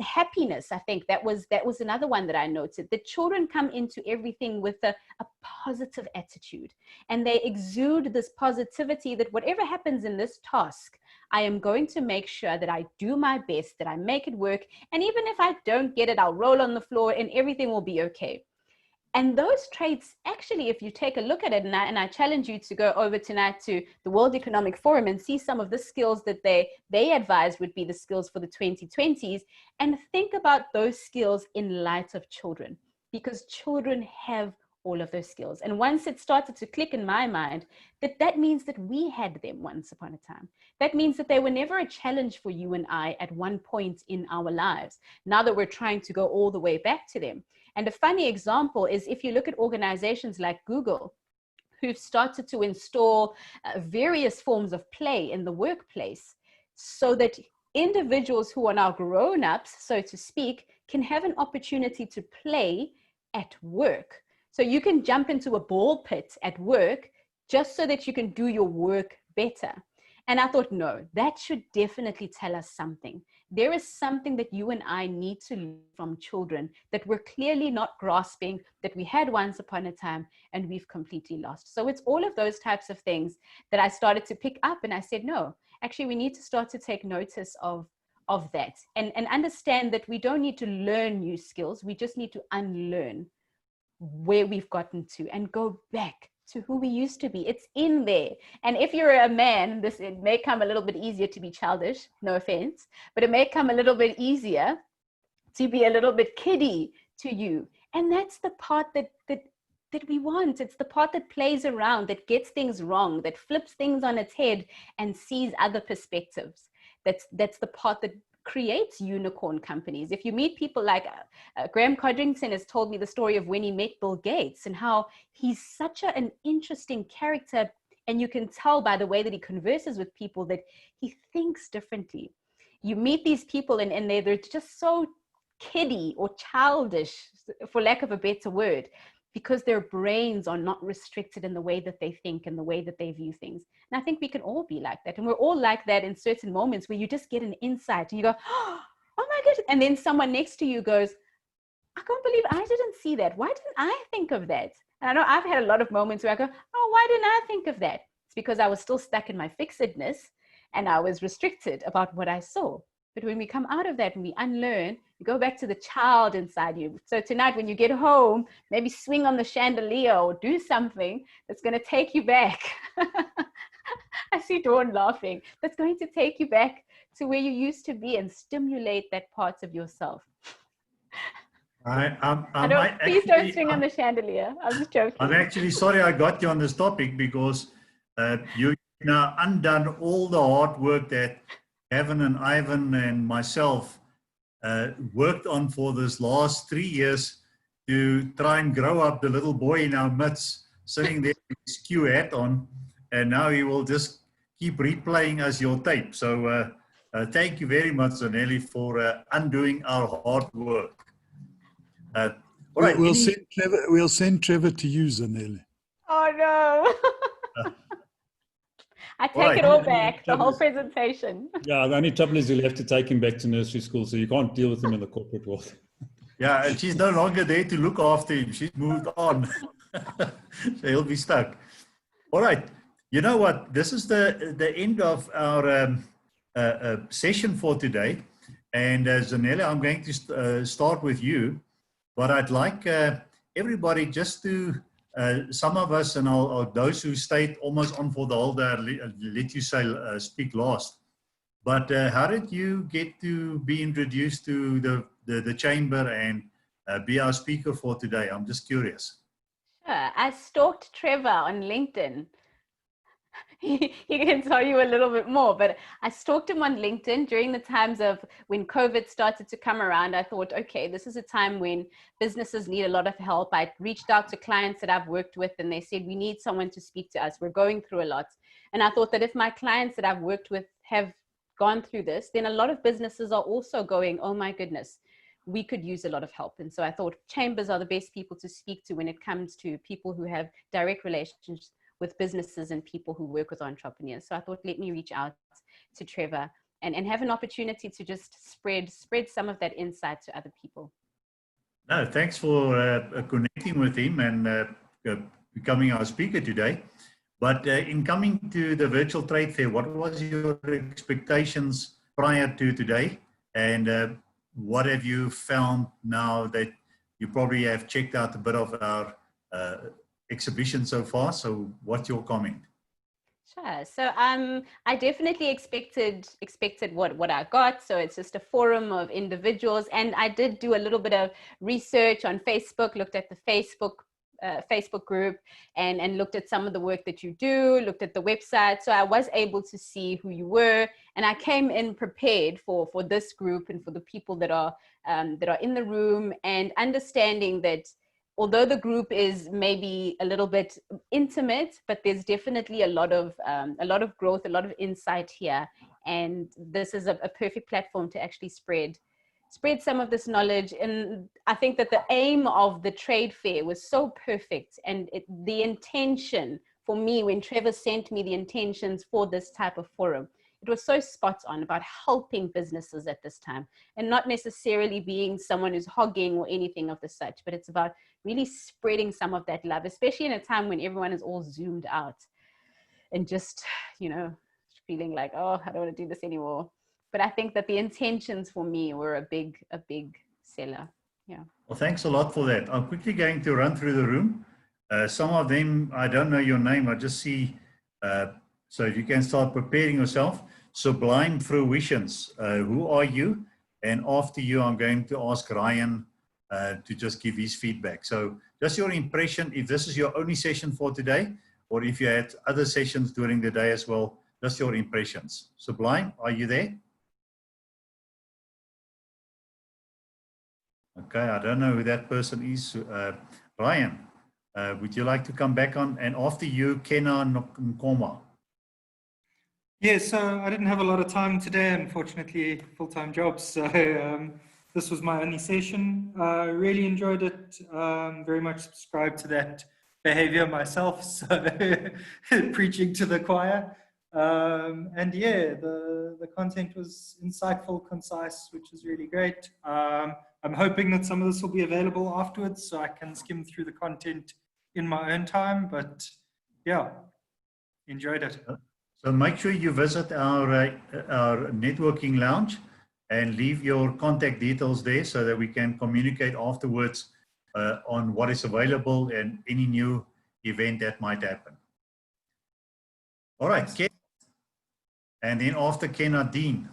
happiness. I think that was another one that I noted. The children come into everything with a positive attitude, and they exude this positivity that whatever happens in this task, I am going to make sure that I do my best, that I make it work. And even if I don't get it, I'll roll on the floor and everything will be okay. And those traits, actually, if you take a look at it, and I challenge you to go over tonight to the World Economic Forum and see some of the skills that they advise would be the skills for the 2020s, and think about those skills in light of children, because children have all of those skills. And once it started to click in my mind, that means that we had them once upon a time. That means that they were never a challenge for you and I at one point in our lives. Now that we're trying to go all the way back to them. And a funny example is if you look at organizations like Google, who've started to install various forms of play in the workplace so that individuals who are now grown-ups, so to speak, can have an opportunity to play at work. So you can jump into a ball pit at work just so that you can do your work better. And I thought, no, that should definitely tell us something. There is something that you and I need to learn from children that we're clearly not grasping, that we had once upon a time and we've completely lost. So it's all of those types of things that I started to pick up, and I said, no, actually we need to start to take notice of of that, and understand that we don't need to learn new skills. We just need to unlearn where we've gotten to and go back to who we used to be. It's in there. And if you're a man, it may come a little bit easier to be childish, no offense, but it may come a little bit easier to be a little bit kiddie to you. And that's the part that we want. It's the part that plays around, that gets things wrong, that flips things on its head and sees other perspectives. That's the part that creates unicorn companies. If you meet people like Graham Codrington has told me the story of when he met Bill Gates and how he's such an interesting character. And you can tell by the way that he converses with people that he thinks differently. You meet these people and they're just so kiddie or childish, for lack of a better word, because their brains are not restricted in the way that they think and the way that they view things. And I think we can all be like that. And we're all like that in certain moments where you just get an insight and you go, oh my goodness. And then someone next to you goes, I can't believe I didn't see that. Why didn't I think of that? And I know I've had a lot of moments where I go, oh, why didn't I think of that? It's because I was still stuck in my fixedness and I was restricted about what I saw. But when we come out of that and we unlearn, you go back to the child inside you. So tonight when you get home, maybe swing on the chandelier or do something that's going to take you back. I see Dawn laughing. That's going to take you back to where you used to be and stimulate that part of yourself. Please don't swing on the chandelier. I'm just joking. I'm actually sorry I got you on this topic because you now undone all the hard work that Kevin and Ivan and myself worked on for this last 3 years to try and grow up the little boy in our midst, sitting there with his Q hat on, and now he will just keep replaying us your tape. So thank you very much, Zanele, for undoing our hard work. All right, we'll send Trevor to you, Zanele. Oh no. I take it all back, the whole presentation. Yeah, the only trouble is you'll have to take him back to nursery school, so you can't deal with him in the corporate world. Yeah, and she's no longer there to look after him. She's moved on. So he'll be stuck. All right. You know what? This is the end of our session for today. And Zanele, I'm going to start with you. But I'd like everybody just to, some of us, and those who stayed almost on for the whole day, I'll let you speak last. But how did you get to be introduced to the chamber and be our speaker for today? I'm just curious. Sure. I stalked Trevor on LinkedIn. He can tell you a little bit more, but I stalked him on LinkedIn during the times of when COVID started to come around. I thought, okay, this is a time when businesses need a lot of help. I reached out to clients that I've worked with and they said, we need someone to speak to us. We're going through a lot. And I thought that if my clients that I've worked with have gone through this, then a lot of businesses are also going, oh my goodness, we could use a lot of help. And so I thought chambers are the best people to speak to when it comes to people who have direct relationships with businesses and people who work with entrepreneurs. So I thought, let me reach out to Trevor and have an opportunity to just spread some of that insight to other people. No, thanks for connecting with him and becoming our speaker today. But in coming to the virtual trade fair, what was your expectations prior to today? And what have you found now that you probably have checked out a bit of our exhibition so far? So what's your comment? Sure. So I definitely expected what I got. So it's just a forum of individuals, and I did do a little bit of research on Facebook, looked at the Facebook group and looked at some of the work that you do, looked at the website. So I was able to see who you were, and I came in prepared for this group and for the people that are in the room, and understanding that although the group is maybe a little bit intimate, but there's definitely a lot of growth, a lot of insight here. And this is a perfect platform to actually spread some of this knowledge. And I think that the aim of the trade fair was so perfect. And the intention for me, when Trevor sent me the intentions for this type of forum, it was so spot on about helping businesses at this time, and not necessarily being someone who's hogging or anything of the such, but it's about really spreading some of that love, especially in a time when everyone is all zoomed out and just, feeling like, oh, I don't want to do this anymore. But I think that the intentions for me were a big seller. Yeah. Well, thanks a lot for that. I'm quickly going to run through the room. Some of them, I don't know your name. I just see, so if you can start preparing yourself. Sublime Fruitions, who are you? And after you, I'm going to ask Ryan to just give his feedback. So just your impression, if this is your only session for today, or if you had other sessions during the day as well, just your impressions. Sublime, are you there? Okay, I don't know who that person is. Ryan, would you like to come back on? And after you, Kena Nkoma. Yeah, so I didn't have a lot of time today, unfortunately, full-time jobs. So this was my only session. Really enjoyed it. Very much subscribe to that behavior myself. So preaching to the choir. And yeah, the content was insightful, concise, which is really great. I'm hoping that some of this will be available afterwards so I can skim through the content in my own time. But yeah, enjoyed it. So make sure you visit our networking lounge and leave your contact details there so that we can communicate afterwards on what is available and any new event that might happen. All right, Ken. And then after Ken, Dean.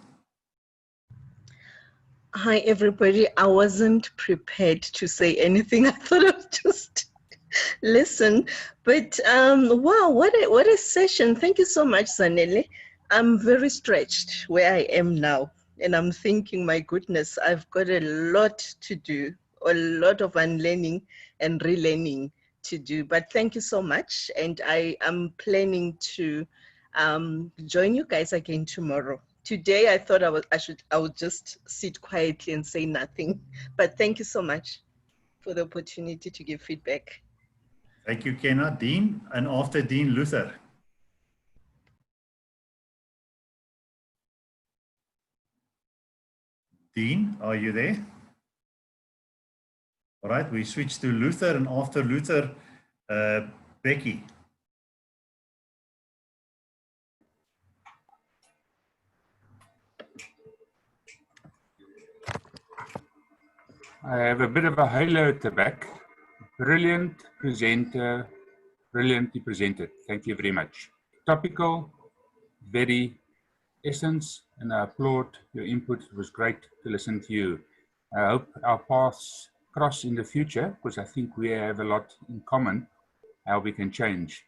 Hi, everybody. I wasn't prepared to say anything. I thought I was just listen, but wow, what a session. Thank you so much, Zanele. I'm very stretched where I am now, and I'm thinking, my goodness, I've got a lot to do, a lot of unlearning and relearning to do, but thank you so much, and I am planning to join you guys again tomorrow. Today I thought I would just sit quietly and say nothing, but thank you so much for the opportunity to give feedback. Thank you, Kenna. Dean, and after Dean, Luther. Dean, are you there? All right, we switch to Luther, and after Luther, Becky. I have a bit of a halo at the back. Brilliant presenter, brilliantly presented. Thank you very much. Topical, very essence, and I applaud your input. It was great to listen to you. I hope our paths cross in the future because I think we have a lot in common, how we can change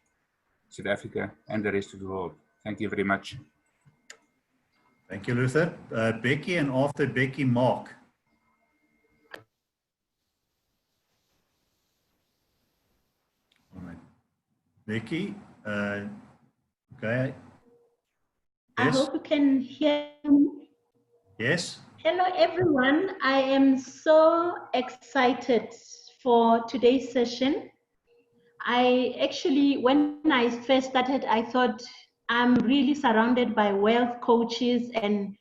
South Africa and the rest of the world. Thank you very much. Thank you, Luther. Becky, and after Becky, Mark. All right. Becky, okay. Yes. I hope you can hear me. Yes. Hello, everyone. I am so excited for today's session. I actually, when I first started, I thought I'm really surrounded by wealth coaches and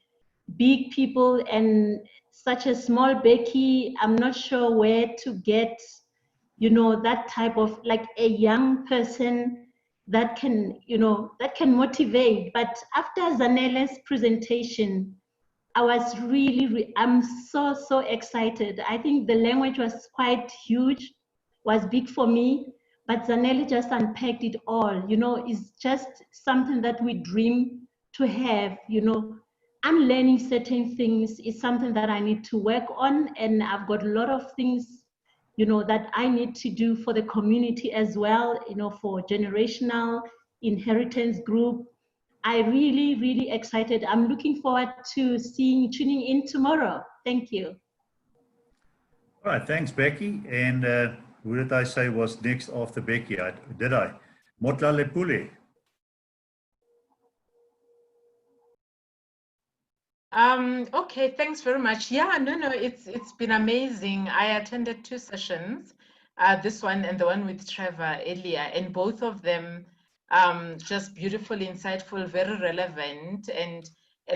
big people, and such a small Becky, I'm not sure where to get, you know, that type of, like, a young person that can, you know, that can motivate. But after Zanele's presentation, I was really, I'm so excited. I think the language was quite huge, was big for me, but Zanele just unpacked it all. You know, it's just something that we dream to have, you know. Unlearning certain things is something that I need to work on, and I've got a lot of things, you know, that I need to do for the community as well, you know, for generational inheritance group. I really excited. I'm looking forward to tuning in tomorrow. Thank you. All right, thanks, Becky. And who did I say was next after Becky? Did I? Motla Lepule. Okay, thanks very much. Yeah, no, it's been amazing. I attended 2 sessions, this one and the one with Trevor earlier, and both of them just beautiful, insightful, very relevant, and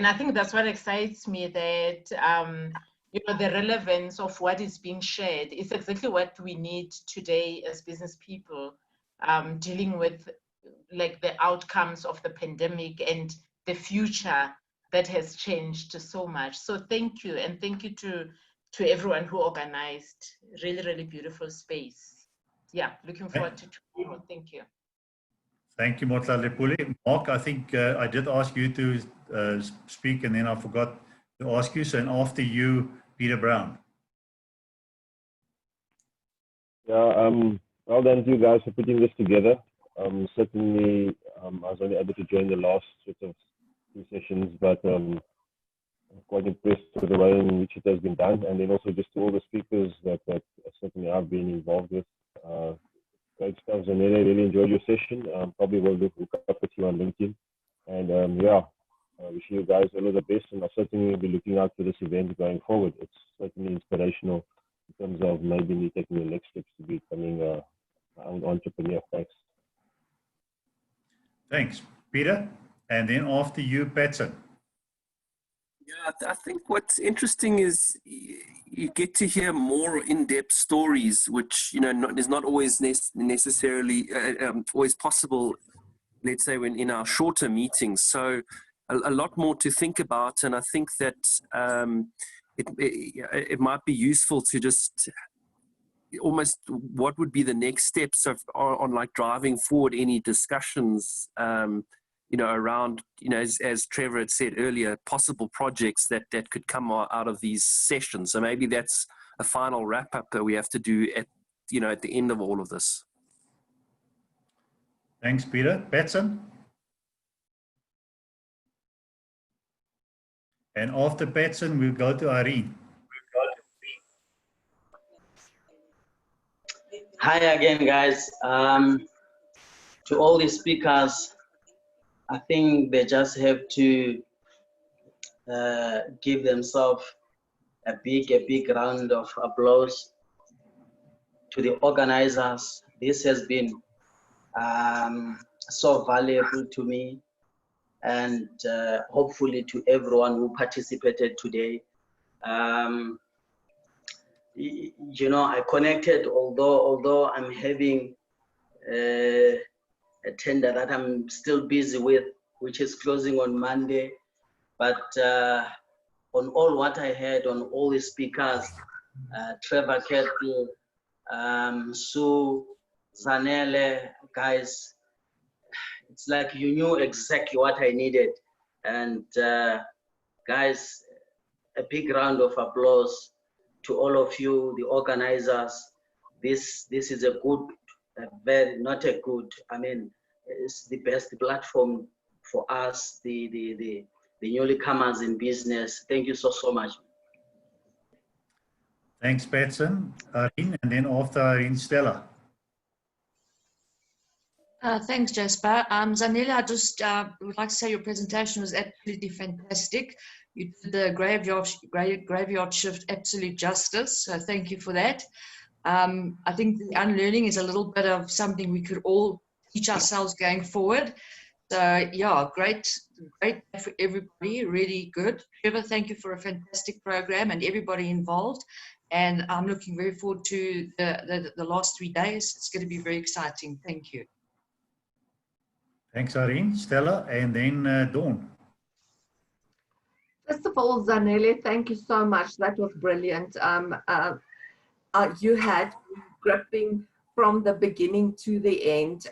I think that's what excites me, that you know, the relevance of what is being shared is exactly what we need today as business people, dealing with, like, the outcomes of the pandemic and the future that has changed so much. So thank you, and thank you to everyone who organized. Really, really beautiful space. Yeah, looking forward to tomorrow. Thank you. Thank you, Motlalepuli. Mark, I think I did ask you to speak, and then I forgot to ask you. So, and after you, Peter Brown. Yeah, well done to you guys for putting this together. Certainly, I was only able to join the last sort of 2 sessions, but I'm quite impressed with the way in which it has been done, and then also just to all the speakers that certainly I've been involved with. Great stuff, Zanele. Really enjoyed your session. Probably will hook up with you on LinkedIn. And yeah, wishing you guys all of the best, and I'll certainly be looking out for this event going forward. It's certainly inspirational in terms of maybe me taking the next steps to becoming an entrepreneur. Thanks. Thanks, Peter. And then after you, Patson. Yeah, I think what's interesting is you get to hear more in-depth stories, which is not always necessarily always possible. Let's say when in our shorter meetings, so a lot more to think about, and I think that it might be useful to just almost what would be the next steps on like driving forward any discussions. Around, as Trevor had said earlier, possible projects that could come out of these sessions. So maybe that's a final wrap up that we have to do at the end of all of this. Thanks, Peter. Patson? And after Patson, we'll go to Irene. Hi again, guys. To all the speakers, I think they just have to give themselves a big round of applause. To the organizers, this has been so valuable to me, and hopefully to everyone who participated today. I connected, although I'm having a tender that I'm still busy with, which is closing on Monday. But on all what I heard, on all the speakers, Trevor Kettle, Sue, Zanele, guys, it's like you knew exactly what I needed. And guys, a big round of applause to all of you, the organizers. This is a good, it's the best platform for us, the newcomers in business. Thank you so much. Thanks, Patson. Irene, and then after Irene, Stella. Thanks, Jasper. Zanele, I just would like to say your presentation was absolutely fantastic. You did the graveyard shift absolute justice, so thank you for that. I think the unlearning is a little bit of something we could all teach ourselves going forward. So yeah, great for everybody, really good. Trevor, thank you for a fantastic program and everybody involved. And I'm looking very forward to the last 3 days. It's going to be very exciting. Thank you. Thanks, Irene. Stella, and then Dawn. First of all, Zanele, thank you so much. That was brilliant. You had gripping from the beginning to the end.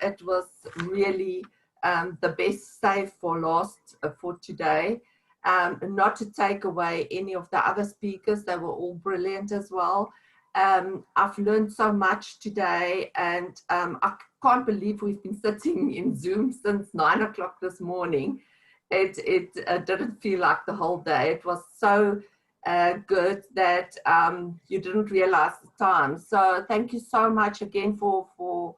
It was really the best save for last for today. Not to take away any of the other speakers, they were all brilliant as well. I've learned so much today, and I can't believe we've been sitting in Zoom since 9 o'clock this morning. It didn't feel like the whole day. It was so good that you didn't realize the time. So thank you so much again for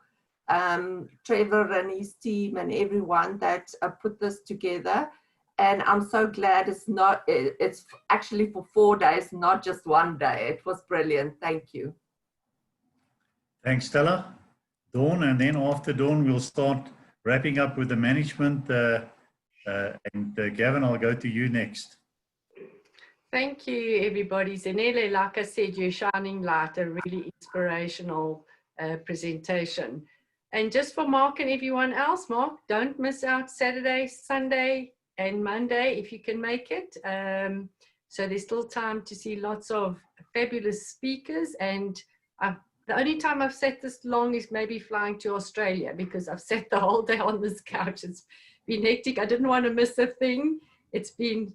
Trevor and his team and everyone that put this together. And I'm so glad it's actually for 4 days, not just 1 day. It was brilliant. Thank you. Thanks, Stella. Dawn, and then after Dawn, we'll start wrapping up with the management. Gavin, I'll go to you next. Thank you, everybody. Zanele, like I said, you're shining light, a really inspirational presentation. And just for Mark and everyone else, Mark, don't miss out Saturday, Sunday, and Monday, if you can make it. So there's still time to see lots of fabulous speakers. And the only time I've sat this long is maybe flying to Australia, because I've sat the whole day on this couch. It's been hectic. I didn't want to miss a thing. It's been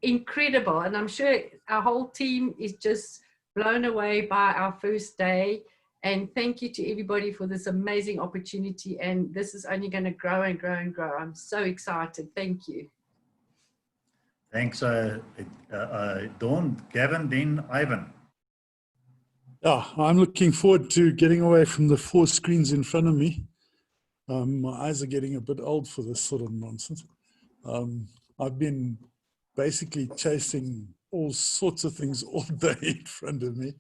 incredible. And I'm sure our whole team is just blown away by our first day. And thank you to everybody for this amazing opportunity. And this is only going to grow and grow and grow. I'm so excited. Thank you. Thanks, Dawn, Gavin, then Ivan. Yeah, I'm looking forward to getting away from the 4 screens in front of me. My eyes are getting a bit old for this sort of nonsense. I've been basically chasing all sorts of things all day in front of me,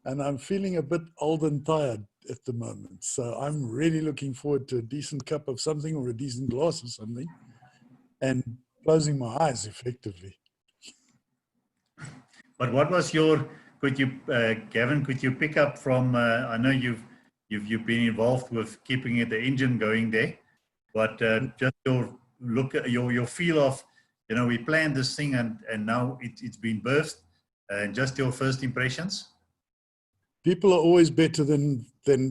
and I'm feeling a bit old and tired at the moment. So I'm really looking forward to a decent cup of something or a decent glass of something and closing my eyes effectively. But what was your, could you, Gavin, could you pick up from, I know you've been involved with keeping the engine going there, but just your look at your feel of, you know, we planned this thing and now it's been birthed, and just your first impressions? People are always better than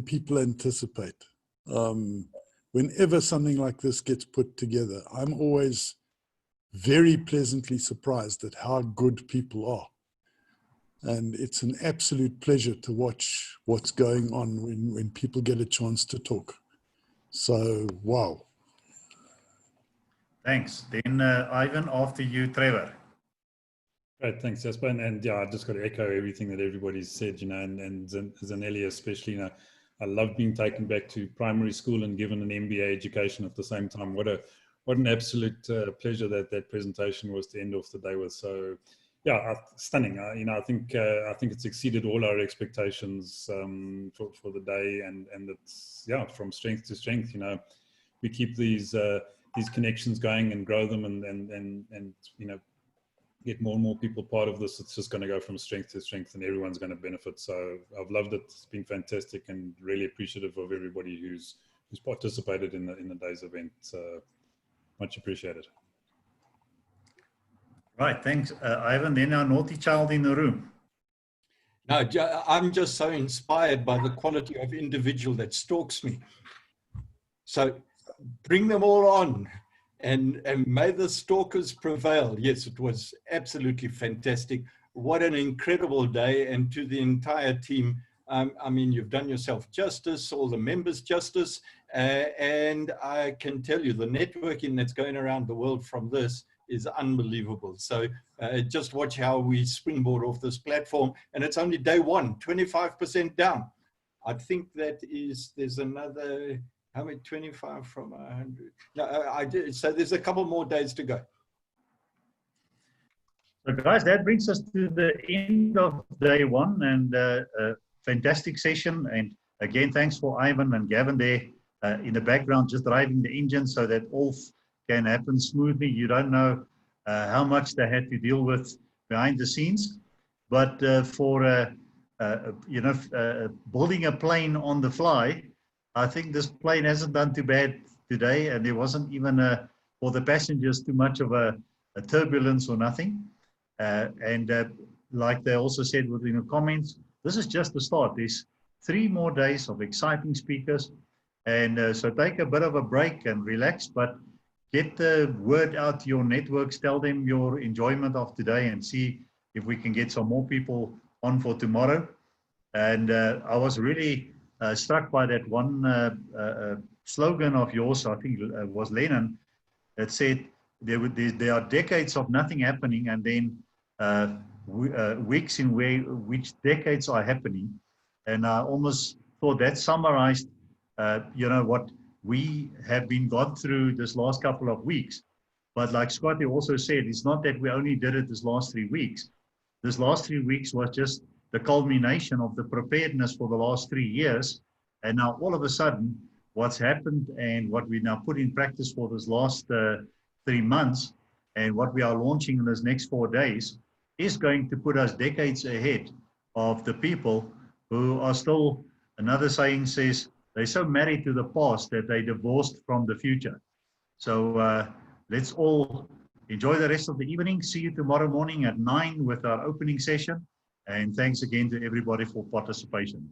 people anticipate. Whenever something like this gets put together, I'm always very pleasantly surprised at how good people are. And it's an absolute pleasure to watch what's going on when people get a chance to talk. So, wow. Thanks. Then Ivan, after you, Trevor. Great, thanks, Jasper. And yeah, I just got to echo everything that everybody's said, you know, and Zanele especially, you know, I love being taken back to primary school and given an MBA education at the same time. What an absolute pleasure that presentation was to end off the day with. So yeah, stunning. You know, I think it's exceeded all our expectations for the day, and it's, yeah, from strength to strength. You know, we keep these connections going and grow them, and you know, get more and more people part of this. It's just going to go from strength to strength, and everyone's going to benefit. So I've loved it. It's been fantastic, and really appreciative of everybody who's participated in the day's event. Much appreciated. Right, thanks, Ivan. Then our naughty child in the room. No, I'm just so inspired by the quality of individual that stalks me. So bring them all on, and may the stalkers prevail. Yes, it was absolutely fantastic. What an incredible day, and to the entire team, I mean, you've done yourself justice, all the members justice, and I can tell you the networking that's going around the world from this is unbelievable. So just watch how we springboard off this platform, and it's only day one, 25% down. I think that is, there's another, how many, 25 from 100? No, I did. So there's a couple more days to go. So guys, that brings us to the end of day one, and a fantastic session. And again, thanks for Ivan and Gavin there in the background, just driving the engine so that all can happen smoothly. You don't know how much they had to deal with behind the scenes, but for you know, building a plane on the fly, I think this plane hasn't done too bad today, and there wasn't even for the passengers too much of a turbulence or nothing. Like they also said within the comments, this is just the start. There's 3 more days of exciting speakers, and so take a bit of a break and relax, but get the word out to your networks, tell them your enjoyment of today, and see if we can get some more people on for tomorrow. And I was really struck by that one slogan of yours, I think it was Lennon, that said there are decades of nothing happening, and then weeks in which decades are happening. And I almost thought that summarized you know, what we have been gone through this last couple of weeks. But like Scotty also said, it's not that we only did it this last 3 weeks. This last 3 weeks was just the culmination of the preparedness for the last 3 years. And now all of a sudden, what's happened and what we now put in practice for this last 3 months, and what we are launching in this next 4 days, is going to put us decades ahead of the people who are still, another saying says, they're so married to the past that they divorced from the future. So let's all Enjoy the rest of the evening. See you tomorrow morning at 9 with our opening session. And thanks again to everybody for participation.